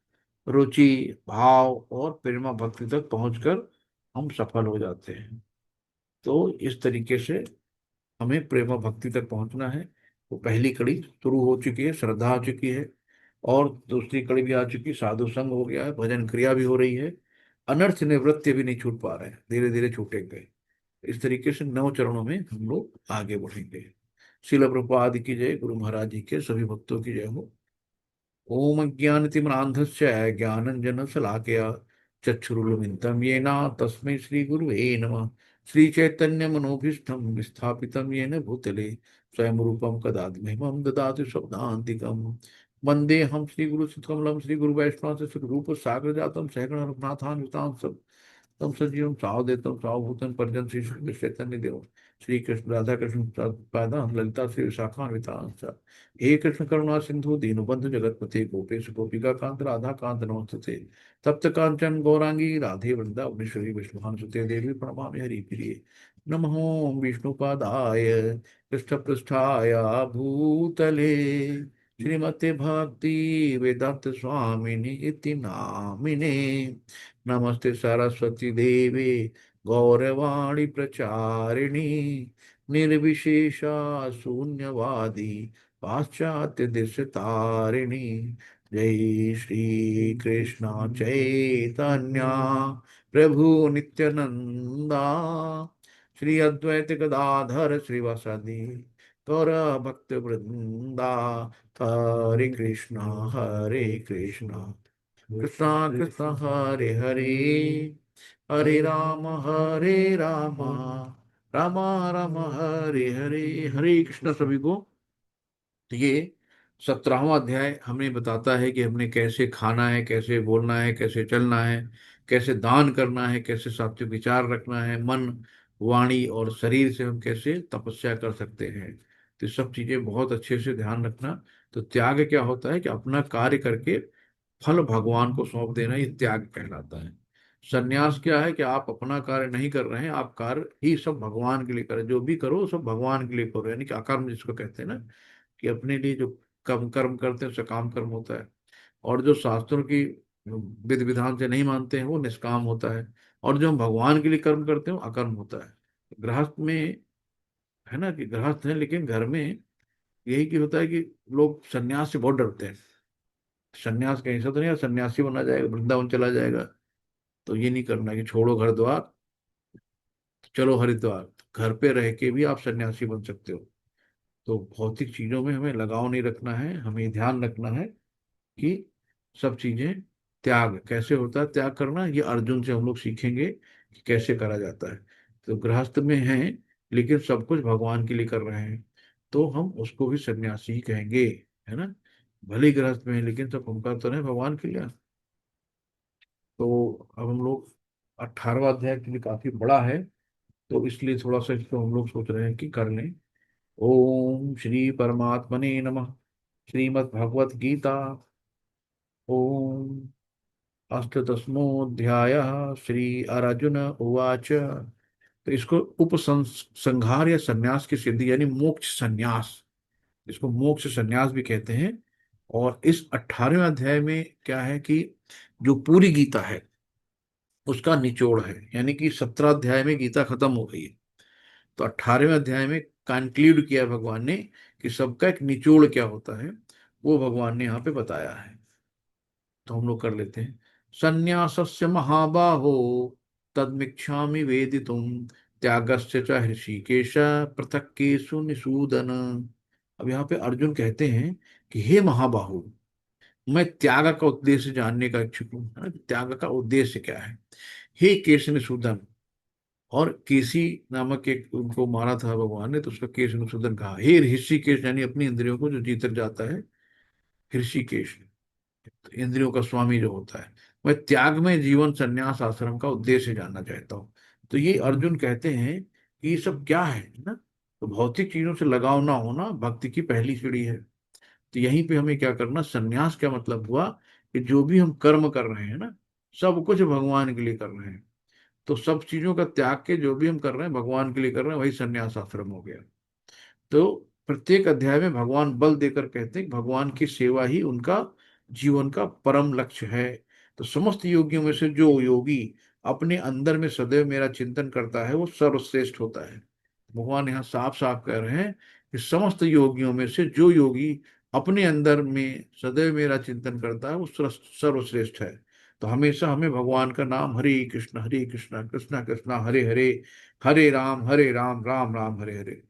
A: रुचि, भाव और प्रेमा भक्ति तक पहुंचकर हम सफल हो जाते हैं। तो इस तरीके से हमें प्रेमा भक्ति तक पहुंचना है। तो पहली कड़ी शुरू हो चुकी है, श्रद्धा आ चुकी है, और दूसरी कड़ी भी आ चुकी, साधु संग हो गया है, भजन क्रिया भी हो रही है, अनर्थ निवृत्ति भी नहीं छूट पा रहे हैं, धीरे धीरे छूटेंगे। इस तरीके से 9 चरणों में हम लोग आगे बढ़ेंगे। शिल प्रभुपाद की जय, गुरु महाराज जी के सभी भक्तों की जय हो। ओम अज्ञानतिमिरान्धस्य ज्ञानञ्जनशलाकया चक्षुरुन्मिलितं येन तस्मै श्रीगुरुवे नमः। श्रीचैतन्यमनोभीष्टं स्थापितं येन भूतले स्वयं रूपं कदा मह्यं ददाति स्वपदान्तिकम्। वन्देऽहं श्रीगुरुश्रीकमलं श्रीगुरुवैष्णवं श्रीरूपसागरजातं सहगण रघुनाथान्वितां तम सजीवम सावधेतम सावभूतम परिजन श्री कृष्ण चैतन्य देव श्री कृष्ण राधा कृष्ण पादाम ललिता श्री विशाखान्विता। हे कृष्ण करुणा सिंधु दीनबंधु जगतपते गोपेश गोपिका कांत राधा कांत नमस्ते। तप्त कांचन गौरांगी राधे वृंदावनेश्वरी विष्णुभानुसुते देवी प्रणमामि हरिप्रिये। नमो विष्णुपादाय कृष्ण पृष्ठाय भूतले श्रीमते भक्ति वेदांत स्वामिनि इति नामिने। नमस्ते सरस्वती देवी गौरवाणी प्रचारिणी निर्विशेषा शून्यवादी पाश्चात्य देश तारिणी। जय श्री कृष्ण चैतन्य प्रभु नित्यानंदा श्री अद्वैत गदाधर श्रीवासादि गौर भक्त वृंदा। हरे कृष्णा हरे कृष्णा कृष्णा कृष्णा हरे हरे हरे राम राम राम हरे हरे। हरे कृष्णा सभी को। तो ये 17वां अध्याय हमें बताता है कि हमने कैसे खाना है, कैसे बोलना है, कैसे चलना है, कैसे दान करना है, कैसे सात्विक विचार रखना है, मन वाणी और शरीर से हम कैसे तपस्या कर सकते हैं। तो ये सब चीजें बहुत अच्छे से ध्यान रखना। तो त्याग क्या होता है कि अपना कार्य करके फल भगवान को सौंप देना, ये त्याग कहलाता है। संन्यास क्या है कि आप अपना कार्य नहीं कर रहे हैं, आप कार्य ही सब भगवान के लिए करें, जो भी करो सब भगवान के लिए करो, यानी कि अकर्म जिसको कहते हैं ना, कि अपने लिए जो कम कर्म करते हैं उससे काम कर्म होता है। और जो शास्त्रों की विधि विधान से नहीं मानते हैं वो निष्काम होता है। और जो हम भगवान के लिए कर्म करते हैं वो अकर्म होता है। गृहस्थ में है ना कि गृहस्थ है, लेकिन घर में यही की होता है कि लोग सन्यास से बहुत डरते हैं। सन्यास कहीं से तो नहीं, सन्यासी बना जाएगा, वृंदावन चला जाएगा। तो ये नहीं करना कि छोड़ो घर द्वार चलो हरिद्वार। घर पे रह के भी आप सन्यासी बन सकते हो। तो भौतिक चीजों में हमें लगाव नहीं रखना है, हमें ध्यान रखना है कि सब चीजें त्याग कैसे होता है, त्याग करना ये अर्जुन से हम लोग सीखेंगे कि कैसे करा जाता है। तो गृहस्थ में है लेकिन सब कुछ भगवान के लिए कर रहे हैं, तो हम उसको भी सन्यासी ही कहेंगे, है ना। भले ही गृहस्थ में है, लेकिन सब हम कर तो रहे हैं भगवान के लिए। तो अब हम लोग 18वां अध्याय के लिए काफी बड़ा है, तो इसलिए थोड़ा सा इसको हम लोग सोच रहे हैं कि कर लें। ओम श्री परमात्मने नमः। श्रीमद् भगवत गीता। ओम अष्टदशमोऽध्यायः। श्री अर्जुन उवाच। तो इसको उपसंहार या संन्यास की सिद्धि यानी मोक्ष संन्यास, इसको मोक्ष संन्यास भी कहते हैं। और इस 18वें अध्याय में क्या है कि जो पूरी गीता है उसका निचोड़ है, यानी कि 17 अध्याय में गीता खत्म हो गई है, तो 18वें अध्याय में कंक्लूड किया भगवान ने कि सबका एक निचोड़ क्या होता है, वो भगवान ने यहाँ पे बताया है। तो हम लोग कर लेते हैं। संन्यासस्य महाबाहो तद्मिच्छामि वेदितुम त्यागस्य च हृषिकेश पृथक् केशु निषूदन। अब यहाँ पे अर्जुन कहते हैं कि हे महाबाहु, मैं त्याग का उद्देश्य जानने का इच्छुक हूँ, है ना? त्याग का उद्देश्य क्या है। हे केश निषूदन, और केसी नामक एक उनको मारा था भगवान ने, तो उसका केश निषूदन कहा। हे ऋषिकेश, यानी अपनी इंद्रियों को जो जीत जाता है, ऋषिकेश इंद्रियों का स्वामी जो होता है। मैं त्याग में जीवन संन्यास आश्रम का उद्देश्य जानना चाहता हूँ। तो ये अर्जुन कहते हैं कि ये सब क्या है ना। तो भौतिक चीजों से लगाव ना होना भक्ति की पहली सीढ़ी है। तो यहीं पे हमें क्या करना, संन्यास क्या मतलब हुआ कि जो भी हम कर्म कर रहे हैं ना, सब कुछ भगवान के लिए कर रहे हैं। तो सब चीजों का त्याग के जो भी हम कर रहे हैं भगवान के लिए कर रहे हैं, वही संन्यास आश्रम हो गया। तो प्रत्येक अध्याय में भगवान बल देकर कहते हैं कि भगवान की सेवा ही उनका जीवन का परम लक्ष्य है। तो समस्त योगियों में से जो योगी अपने अंदर में सदैव मेरा चिंतन करता है वो सर्वश्रेष्ठ होता है। भगवान यहाँ साफ साफ कह रहे हैं कि समस्त योगियों में से जो योगी अपने अंदर में सदैव मेरा चिंतन करता है वो सर्वश्रेष्ठ है। तो हमेशा हमें भगवान का नाम हरे कृष्णा कृष्णा कृष्णा हरे हरे, हरे राम राम राम हरे हरे।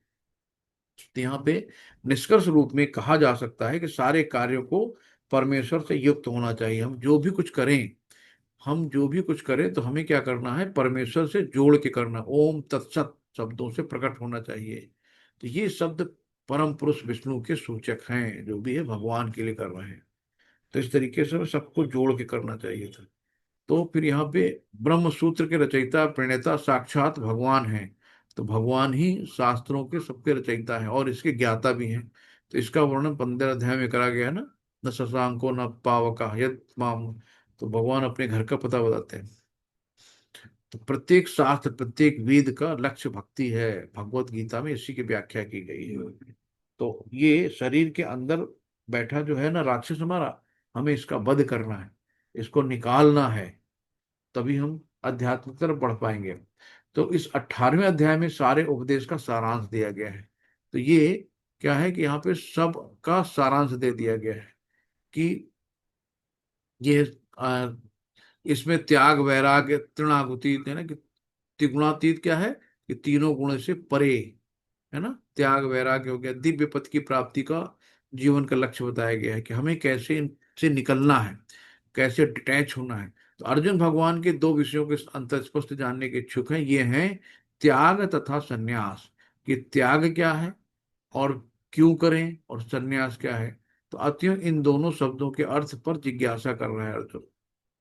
A: तो यहाँ पे निष्कर्ष रूप में कहा जा सकता है कि सारे कार्यों को परमेश्वर से युक्त होना चाहिए। हम जो भी कुछ करें तो हमें क्या करना है, परमेश्वर से जोड़ के करना। ओम तत्सत शब्दों से प्रकट होना चाहिए। तो ये शब्द परम पुरुष विष्णु के सूचक हैं, जो भी है भगवान के लिए कर रहे हैं। तो इस तरीके से सबको जोड़ के करना चाहिए था। तो फिर यहाँ पे ब्रह्म सूत्र के रचयिता प्रणेता साक्षात भगवान हैं। तो भगवान ही शास्त्रों के सबके रचयिता हैं और इसके ज्ञाता भी हैं। तो इसका वर्णन 15 अध्याय में करा गया है ना। न शशांको न पावका यद माम। तो भगवान अपने घर का पता बताते हैं। तो प्रत्येक शास्त्र प्रत्येक वेद का लक्ष्य भक्ति है, भगवत गीता में इसी की व्याख्या की गई है। तो ये शरीर के अंदर बैठा जो है ना राक्षस हमारा, हमें इसका वध करना है, इसको निकालना है, तभी हम अध्यात्म की तरफ बढ़ पाएंगे। तो इस 18वें अध्याय में सारे उपदेश का सारांश दिया गया है। तो ये क्या है कि यहाँ पे सब का सारांश दे दिया गया है कि ये आ, इसमें त्याग वैराग्य तृणागुतीत है ना, कि त्रिगुणातीत क्या है कि तीनों गुण से परे, है ना। त्याग वैराग्य हो गया, दिव्य पद की प्राप्ति का जीवन का लक्ष्य बताया गया है कि हमें कैसे इनसे निकलना है, कैसे डिटैच होना है। तो अर्जुन भगवान के दो विषयों के अंतर स्पष्ट जानने के इच्छुक हैं, ये हैं त्याग तथा संन्यास। कि त्याग क्या है और क्यों करें, और संन्यास क्या है। तो अतएव इन दोनों शब्दों के अर्थ पर जिज्ञासा कर रहा है अर्जुन।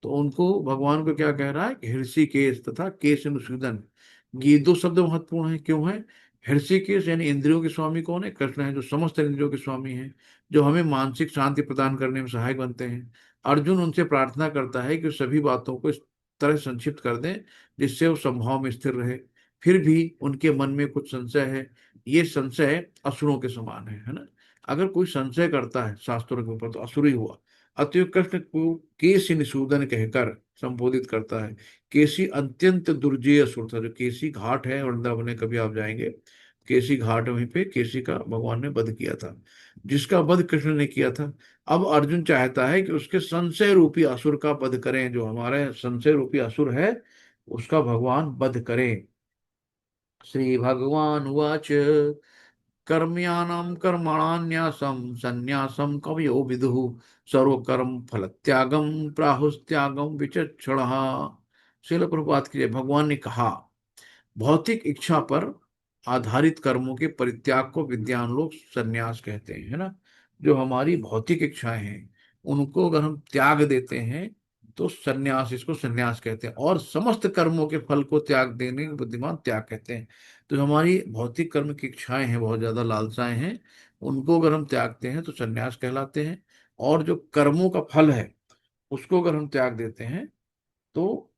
A: तो उनको भगवान को क्या कह रहा है कि हृषिकेश तथा केशनुसूदन। ये दो शब्द महत्वपूर्ण है, क्यों है। हृषिकेश यानी इंद्रियों के स्वामी कौन है, कृष्ण है, जो समस्त इंद्रियों के स्वामी हैं, जो हमें मानसिक शांति प्रदान करने में सहायक बनते हैं। अर्जुन उनसे प्रार्थना करता है कि सभी बातों को इस तरह संक्षिप्त कर दें जिससे वो संभाव में स्थिर रहे। फिर भी उनके मन में कुछ संशय है। ये संशय असुरों के समान है ना। अगर कोई संशय करता है शास्त्रों के ऊपर तो असुर ही हुआ। अतएव कृष्ण को केसी निषूदन कहकर संबोधित करता है। केसी अत्यंत दुर्जय असुर था। जो केसी घाट है वृंदावन में, कभी आप जाएंगे केसी घाट, वहीं पे केसी का भगवान ने वध किया था, जिसका वध कृष्ण ने किया था। अब अर्जुन चाहता है कि उसके संशय रूपी असुर का वध करें, जो हमारे संशय रूपी असुर है उसका भगवान वध करें। श्री भगवान उवाच। कर्मयानां कर्मणान्यासं संन्यासं कवयो विदुः सर्वकर्म फलत्यागं प्राहुस्त्यागं विचक्षणः। श्रील प्रभुपाद के लिए भगवान ने कहा, भौतिक इच्छा पर आधारित कर्मों के परित्याग को विद्वान लोग संन्यास कहते हैं, है ना। जो हमारी भौतिक इच्छाएं हैं उनको अगर हम त्याग देते हैं तो संन्यास, इसको संन्यास कहते हैं। और समस्त कर्मों के फल को त्याग देने को बुद्धिमान त्याग कहते हैं। तो हमारी भौतिक कर्म की इच्छाएं हैं, बहुत ज्यादा लालसाएं हैं, उनको अगर हम त्यागते हैं तो संन्यास कहलाते हैं। और जो कर्मों का फल है उसको अगर हम त्याग देते हैं तो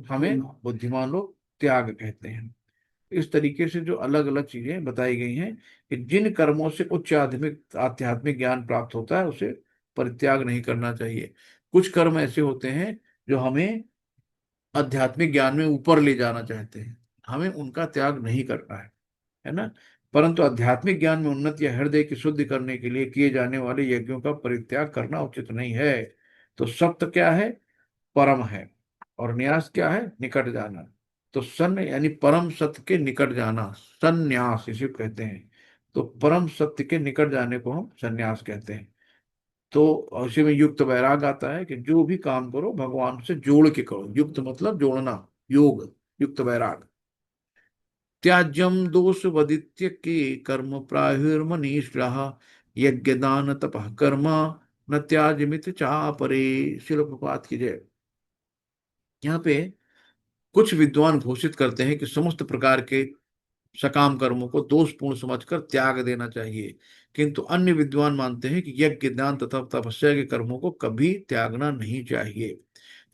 A: हमें बुद्धिमान लोग त्याग कहते हैं। इस तरीके से जो अलग अलग चीजें बताई गई हैं कि जिन कर्मों से उच्च आध्यात्मिक आध्यात्मिक ज्ञान प्राप्त होता है उसे परित्याग नहीं करना चाहिए। कुछ कर्म ऐसे होते हैं जो हमें आध्यात्मिक ज्ञान में ऊपर ले जाना चाहते हैं, हमें उनका त्याग नहीं करना है ना। परंतु आध्यात्मिक ज्ञान में उन्नति या हृदय की शुद्धि करने के लिए किए जाने वाले यज्ञों का परित्याग करना उचित नहीं है। तो सत्य क्या है? परम है। और न्यास क्या है? निकट जाना। तो सन यानी परम सत्य के निकट जाना, संन्यास इसे कहते हैं। तो परम सत्य के निकट जाने को हम संन्यास कहते हैं। तो उसी में युक्त वैराग आता है कि जो भी काम करो भगवान से जोड़ के करो। युक्त मतलब जोड़ना, योग, युक्त वैराग। त्याज्यम दोष वदित्य के कर्म प्राहुर्मनीषः यज्ञ दान तपः कर्म न त्याजमित चापरे। शिल प्रपात की जय। यहाँ पे कुछ विद्वान घोषित करते हैं कि समस्त प्रकार के सकाम कर्मों को दोषपूर्ण समझकर त्याग देना चाहिए, किंतु अन्य विद्वान मानते हैं कि यज्ञ दान तथा तपस्या के कर्मों को कभी त्यागना नहीं चाहिए।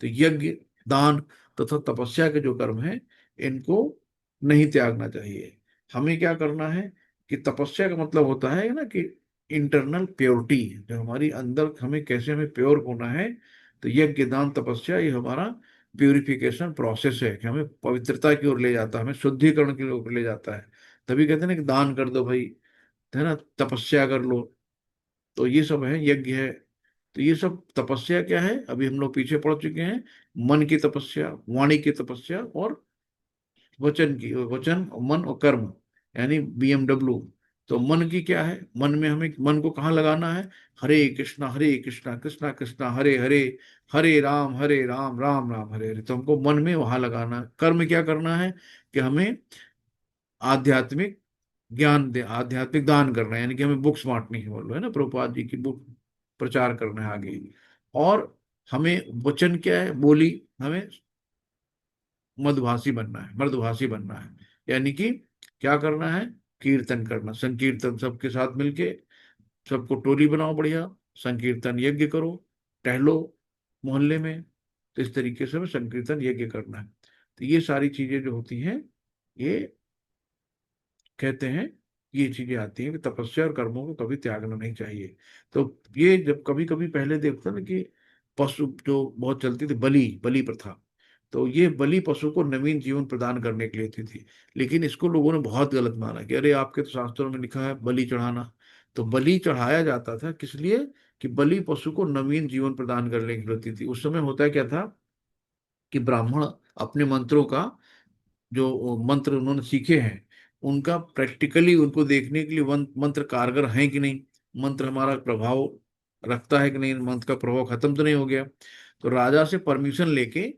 A: तो यज्ञ, दान तथा तपस्या के जो कर्म हैं इनको नहीं त्यागना चाहिए। हमें क्या करना है कि तपस्या का मतलब होता है ना कि इंटरनल प्योरिटी, जो हमारी अंदर हमें कैसे हमें प्योर होना है। तो यज्ञ दान तपस्या ये हमारा प्यूरिफिकेशन प्रोसेस है कि हमें पवित्रता की ओर ले जाता है, हमें शुद्धिकरण की ओर ले जाता है। तभी कहते हैं ना कि दान कर दो भाई, है ना, तपस्या कर लो। तो ये सब है, यज्ञ है। तो ये सब तपस्या क्या है, अभी हम लोग पीछे पड़ चुके हैं। मन की तपस्या, वाणी की तपस्या, और वचन की, वचन और मन और कर्म, यानी BMW। तो मन की क्या है? मन में हमें मन को कहाँ लगाना है? हरे कृष्णा कृष्णा कृष्णा हरे हरे, हरे राम राम राम हरे हरे। तो हमको मन में वहां लगाना है। कर्म क्या करना है कि हमें आध्यात्मिक ज्ञान दे, आध्यात्मिक दान करना है, यानी कि हमें बुक्स बांटनी है, बोलो, है ना, प्रभुपाद जी की बुक प्रचार करना है आगे। और हमें वचन क्या है? बोली, हमें मधुभाषी बनना है, मृदुभाषी बनना है। यानी कि क्या करना है? कीर्तन करना, संकीर्तन, सबके साथ मिलके सबको टोली बनाओ बढ़िया, संकीर्तन यज्ञ करो, टहलो मोहल्ले में। तो इस तरीके से हमें संकीर्तन यज्ञ करना है। तो ये सारी चीजें जो होती हैं, ये कहते हैं, ये चीजें आती हैं कि तपस्या और कर्मों को कभी त्यागना नहीं चाहिए। तो ये जब कभी कभी पहले देखते ना कि पशु जो बहुत चलती थी, बलि बलि प्रथा। तो ये बलि पशु को नवीन जीवन प्रदान करने के लिए थी। लेकिन इसको लोगों ने बहुत गलत माना कि अरे आपके तो शास्त्रों में लिखा है बलि चढ़ाना। तो बलि चढ़ाया जाता था किस लिए? कि बलि पशु को नवीन जीवन प्रदान करने की होती थी। उस समय होता क्या था कि ब्राह्मण अपने मंत्रों का, जो मंत्र उन्होंने सीखे हैं, उनका प्रैक्टिकली उनको देखने के लिए मंत्र कारगर हैं कि नहीं, मंत्र हमारा प्रभाव रखता है कि नहीं, मंत्र का प्रभाव खत्म तो नहीं हो गया। तो राजा से परमिशन लेके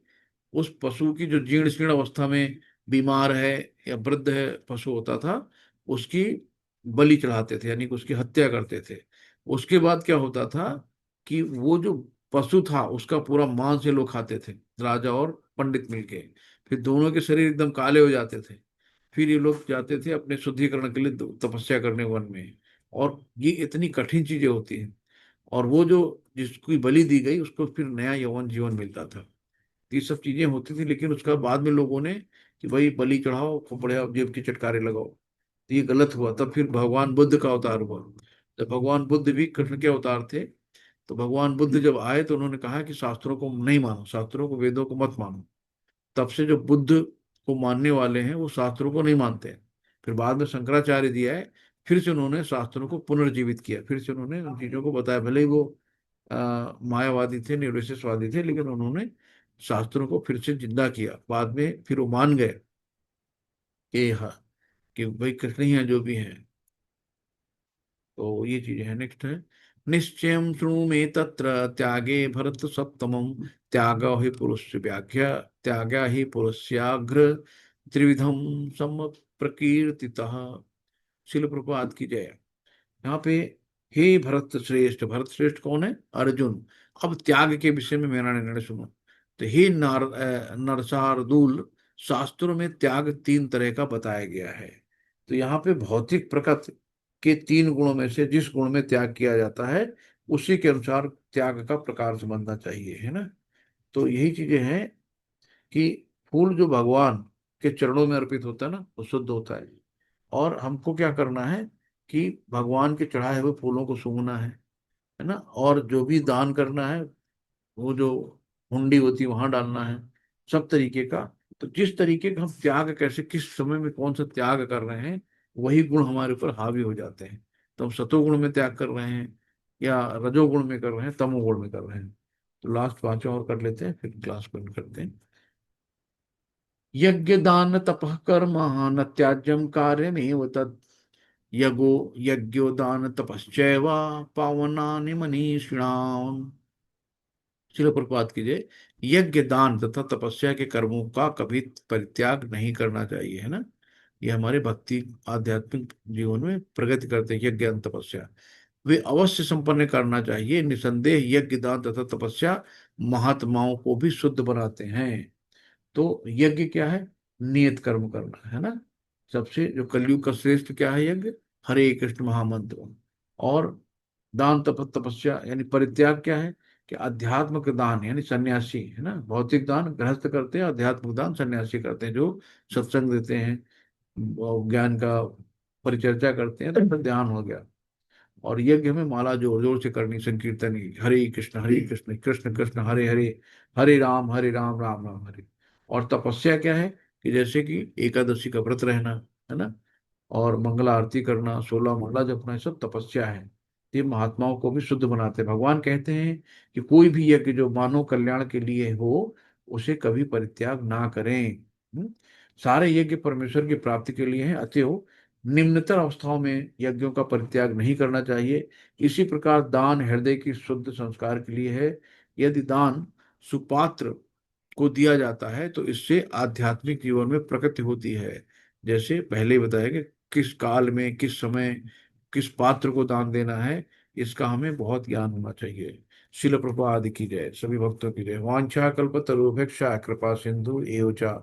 A: उस पशु की, जो जीर्ण शीर्ण अवस्था में बीमार है या वृद्ध है पशु होता था, उसकी बलि चढ़ाते थे, यानी कि उसकी हत्या करते थे। उसके बाद क्या होता था कि वो जो पशु था उसका पूरा मांस ये लोग खाते थे, राजा और पंडित मिलके। फिर दोनों के शरीर एकदम काले हो जाते थे। फिर ये लोग जाते थे अपने शुद्धिकरण के लिए तपस्या करने वन में। और ये इतनी कठिन चीजें होती हैं। और वो जो जिसकी बलि दी गई उसको फिर नया यौवन जीवन मिलता था। ये सब चीजें होती थी। लेकिन उसका बाद में लोगों ने कि भाई बलि चढ़ाओ, खूब बढ़िया जेब की चटकारे लगाओ, तो ये गलत हुआ। तब फिर भगवान बुद्ध का अवतार हुआ। जब भगवान बुद्ध भी कृष्ण के अवतार थे, तो भगवान बुद्ध जब आए तो उन्होंने कहा कि शास्त्रों को नहीं मानो, शास्त्रों को, वेदों को मत मानो। तब से जो बुद्ध को मानने वाले हैं वो शास्त्रों को नहीं मानते हैं। फिर बाद में शंकराचार्य दिया है, फिर से उन्होंने शास्त्रों को पुनर्जीवित किया, फिर से उन्होंने उन चीजों को बताया। भले ही वो मायावादी थे, निर्विशेषवादी थे, लेकिन उन्होंने शास्त्रों को फिर से जिंदा किया। बाद में फिर वो मान गए कि हाँ, कि भाई कृष्ण ही हैं जो भी हैं। तो ये चीजें हैं। नेक्स्ट है, निश्चयं शृणु मे तत्र त्यागे भरत सप्तमं त्याग ही पुरुष व्याख्या, त्यागा ही पुरुषाग्र त्रिविधम सम प्रकीर्तितः। शिल प्रभुपाद की जय। यहाँ पे, हे भरत श्रेष्ठ, भरत श्रेष्ठ कौन है? अर्जुन। अब त्याग के विषय में मेरा निर्णय सुनो। तो हे नरसार्दूल, शास्त्रों में त्याग तीन तरह का बताया गया है। तो यहाँ पे भौतिक प्रकृति के तीन गुणों में से जिस गुण में त्याग किया जाता है, उसी के अनुसार त्याग का प्रकार समझना चाहिए, है ना। तो यही चीजें हैं कि फूल जो भगवान के चरणों में अर्पित होता है ना, वो शुद्ध होता है। और हमको क्या करना है कि भगवान के चढ़ाए हुए फूलों को सूंघना है ना। और जो भी दान करना है, वो जो हुंडी होती है वहां डालना है, सब तरीके का। तो जिस तरीके का हम त्याग, कैसे किस समय में कौन सा त्याग कर रहे हैं, वही गुण हमारे ऊपर हावी हो जाते हैं। तो हम सतोगुण में त्याग कर रहे हैं, या रजोगुण में कर रहे हैं, तमोगुण में कर रहे हैं। तो लास्ट पांचों और कर लेते हैं, फिर क्लास बंद करते हैं। यज्ञ दान तपः कर्म न त्याज्यम कार्यमेव तत्। यज्ञो यज्ञो दान तपश्चैव पावनानि मनीषिणाम। शिल प्रपात कीजिए। यज्ञ दान तथा तपस्या के कर्मों का कभी परित्याग नहीं करना चाहिए, है ना। ये हमारे भक्ति आध्यात्मिक जीवन में प्रगति करते हैं, यज्ञ दान तपस्या। वे अवश्य संपन्न करना चाहिए। निसंदेह यज्ञ दान तथा तपस्या महात्माओं को भी शुद्ध बनाते हैं। तो यज्ञ क्या है? नियत कर्म करना, है ना। सबसे जो कलयुग का श्रेष्ठ क्या है? यज्ञ, हरे कृष्ण महामंत्र। और दान तपस्या यानी परित्याग क्या है? कि आध्यात्मिक दान यानी सन्यासी, है ना। भौतिक दान गृहस्थ करते हैं, आध्यात्मिक दान सन्यासी करते हैं, जो सत्संग देते हैं, ज्ञान का परिचर्चा करते हैं, तो फिर ध्यान हो गया। और यज्ञ में माला जोर जोर से करनी, संकीर्तन की, हरे कृष्ण कृष्ण कृष्ण हरे हरे, हरे राम राम राम हरे। और तपस्या क्या है? कि जैसे कि एकादशी का व्रत रहना, है ना, और मंगला आरती करना, 16 माला जपना, ये सब तपस्या है। ये महात्माओं को भी शुद्ध बनाते हैं। भगवान कहते हैं कि कोई भी यज्ञ जो मानव कल्याण के लिए हो, उसे कभी परित्याग ना करें। सारे यज्ञ परमेश्वर की प्राप्ति के लिए हैं, अतएव निम्नतर अवस्थाओं में यज्ञों का परित्याग नहीं करना चाहिए। इसी प्रकार दान हृदय की शुद्ध संस्कार के लिए है। यदि दान सुपात्र को दिया जाता है, तो इससे आध्यात्मिक जीवन में प्रगति होती है। जैसे पहले बताया कि किस काल में, किस समय, किस पात्र को दान देना है, इसका हमें बहुत ज्ञान होना चाहिए। शिल प्रभुपाद की जय, सभी भक्तों की जय। वांछा कल्पतरुभ्यक्षा कृपा सिंधु एव च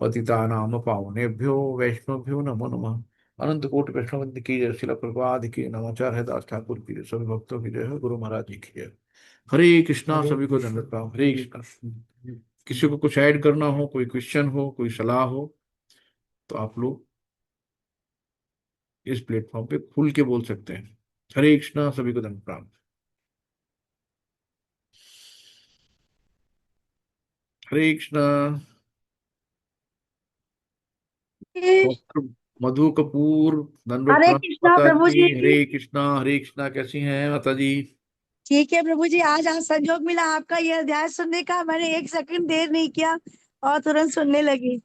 A: पतितानाम पावनेभ्यो वैष्णवभ्यो नमो नमः। अनंत कोटि वैष्णव की जय। शिल प्रभुपाद की नवाचार है, दास ठाकुर की जय, सभी भक्तों की जय है, गुरु महाराज जी की जय। हरे कृष्णा,
B: हरे
A: सभी को दंडवत प्रणाम। हरे
B: हरे
A: कृष्णा।
B: कृष्ण।
A: किसी को कुछ ऐड करना हो, कोई क्वेश्चन हो, कोई सलाह हो, तो आप लोग इस प्लेटफॉर्म पे खुल के बोल सकते हैं। हरे कृष्णा, सभी को धन्यवाद प्रणाम। हरे कृष्णा। डॉक्टर मधु कपूर, दंडवत
B: हरे
A: प्रणाम
B: कृष्णा
A: माता
B: प्रभु
A: जी।
B: जी।
A: हरे कृष्णा, हरे कृष्णा। कैसी हैं माता जी?
B: ठीक है प्रभु जी, आज संजोग मिला आपका ये अध्याय सुनने का, मैंने एक सेकंड देर नहीं किया और तुरंत सुनने लगी।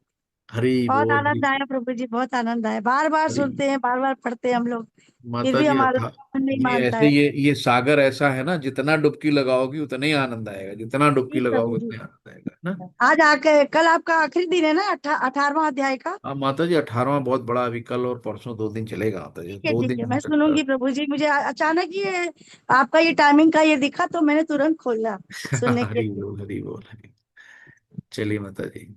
A: हरि
B: बहुत
A: बोल, हरि।
B: आनंद आया प्रभु जी, बहुत आनंद आया। बार बार
A: हरि
B: सुनते हैं, बार बार पढ़ते हैं हम लोग, फिर
A: माता
B: भी
A: जी,
B: हमारा
A: अथा
B: मन नहीं
A: ये
B: मानता
A: ऐसे,
B: है।
A: ये सागर ऐसा है ना, जितना डुबकी लगाओगी उतना ही आनंद आएगा, जितना डुबकी
B: जी प्रभु
A: लगाओगे
B: जी।
A: उतना ही आनंद आएगा, है ना।
B: आज आके कल आपका आखिरी दिन है ना, 18वां अध्याय का।
A: हाँ माता जी, 18वां बहुत बड़ा, अभी कल और परसों 2 दिन चलेगा माता जी, दो
B: ठीक है,
A: दिन
B: मैं
A: तक का।
B: सुनूंगी प्रभु जी। मुझे अचानक ये आपका ये टाइमिंग का ये दिखा, तो मैंने तुरंत खोला सुनने के
A: हरी
B: लिए।
A: बोल, हरी बोल, हरी। चलिए माता जी।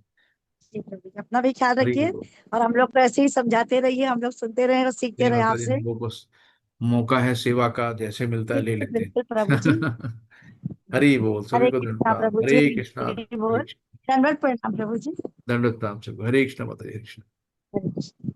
B: जी प्रभु जी, अपना भी ख्याल
A: हरी
B: रखिए।
A: बोल।
B: और हम लोग को ऐसे ही समझाते रहिए, हम लोग सुनते रहे और सीखते
A: नहीं
B: रहे
A: माता जी,
B: आपसे।
A: हम लोग बस मौका है सेवा का, जैसे मिलता है ले
B: बिल्कुल
A: लेते
B: बिल्कुल प्रभु जी।
A: हैं। हरी बोल, सभी
B: हरे
A: को
B: कृष्णा
A: दंडवत।
B: प्रभु जी,
A: हरे कृष्णा,
B: हरि
A: हरे
B: बोल।
A: कृष्णा।
B: दंडवत प्रणाम प्रभु जी।
A: दंडवत प्रणाम सबको। हरे कृष्णा माता जी, हरे कृष्णा।
B: हरे कृष्ण।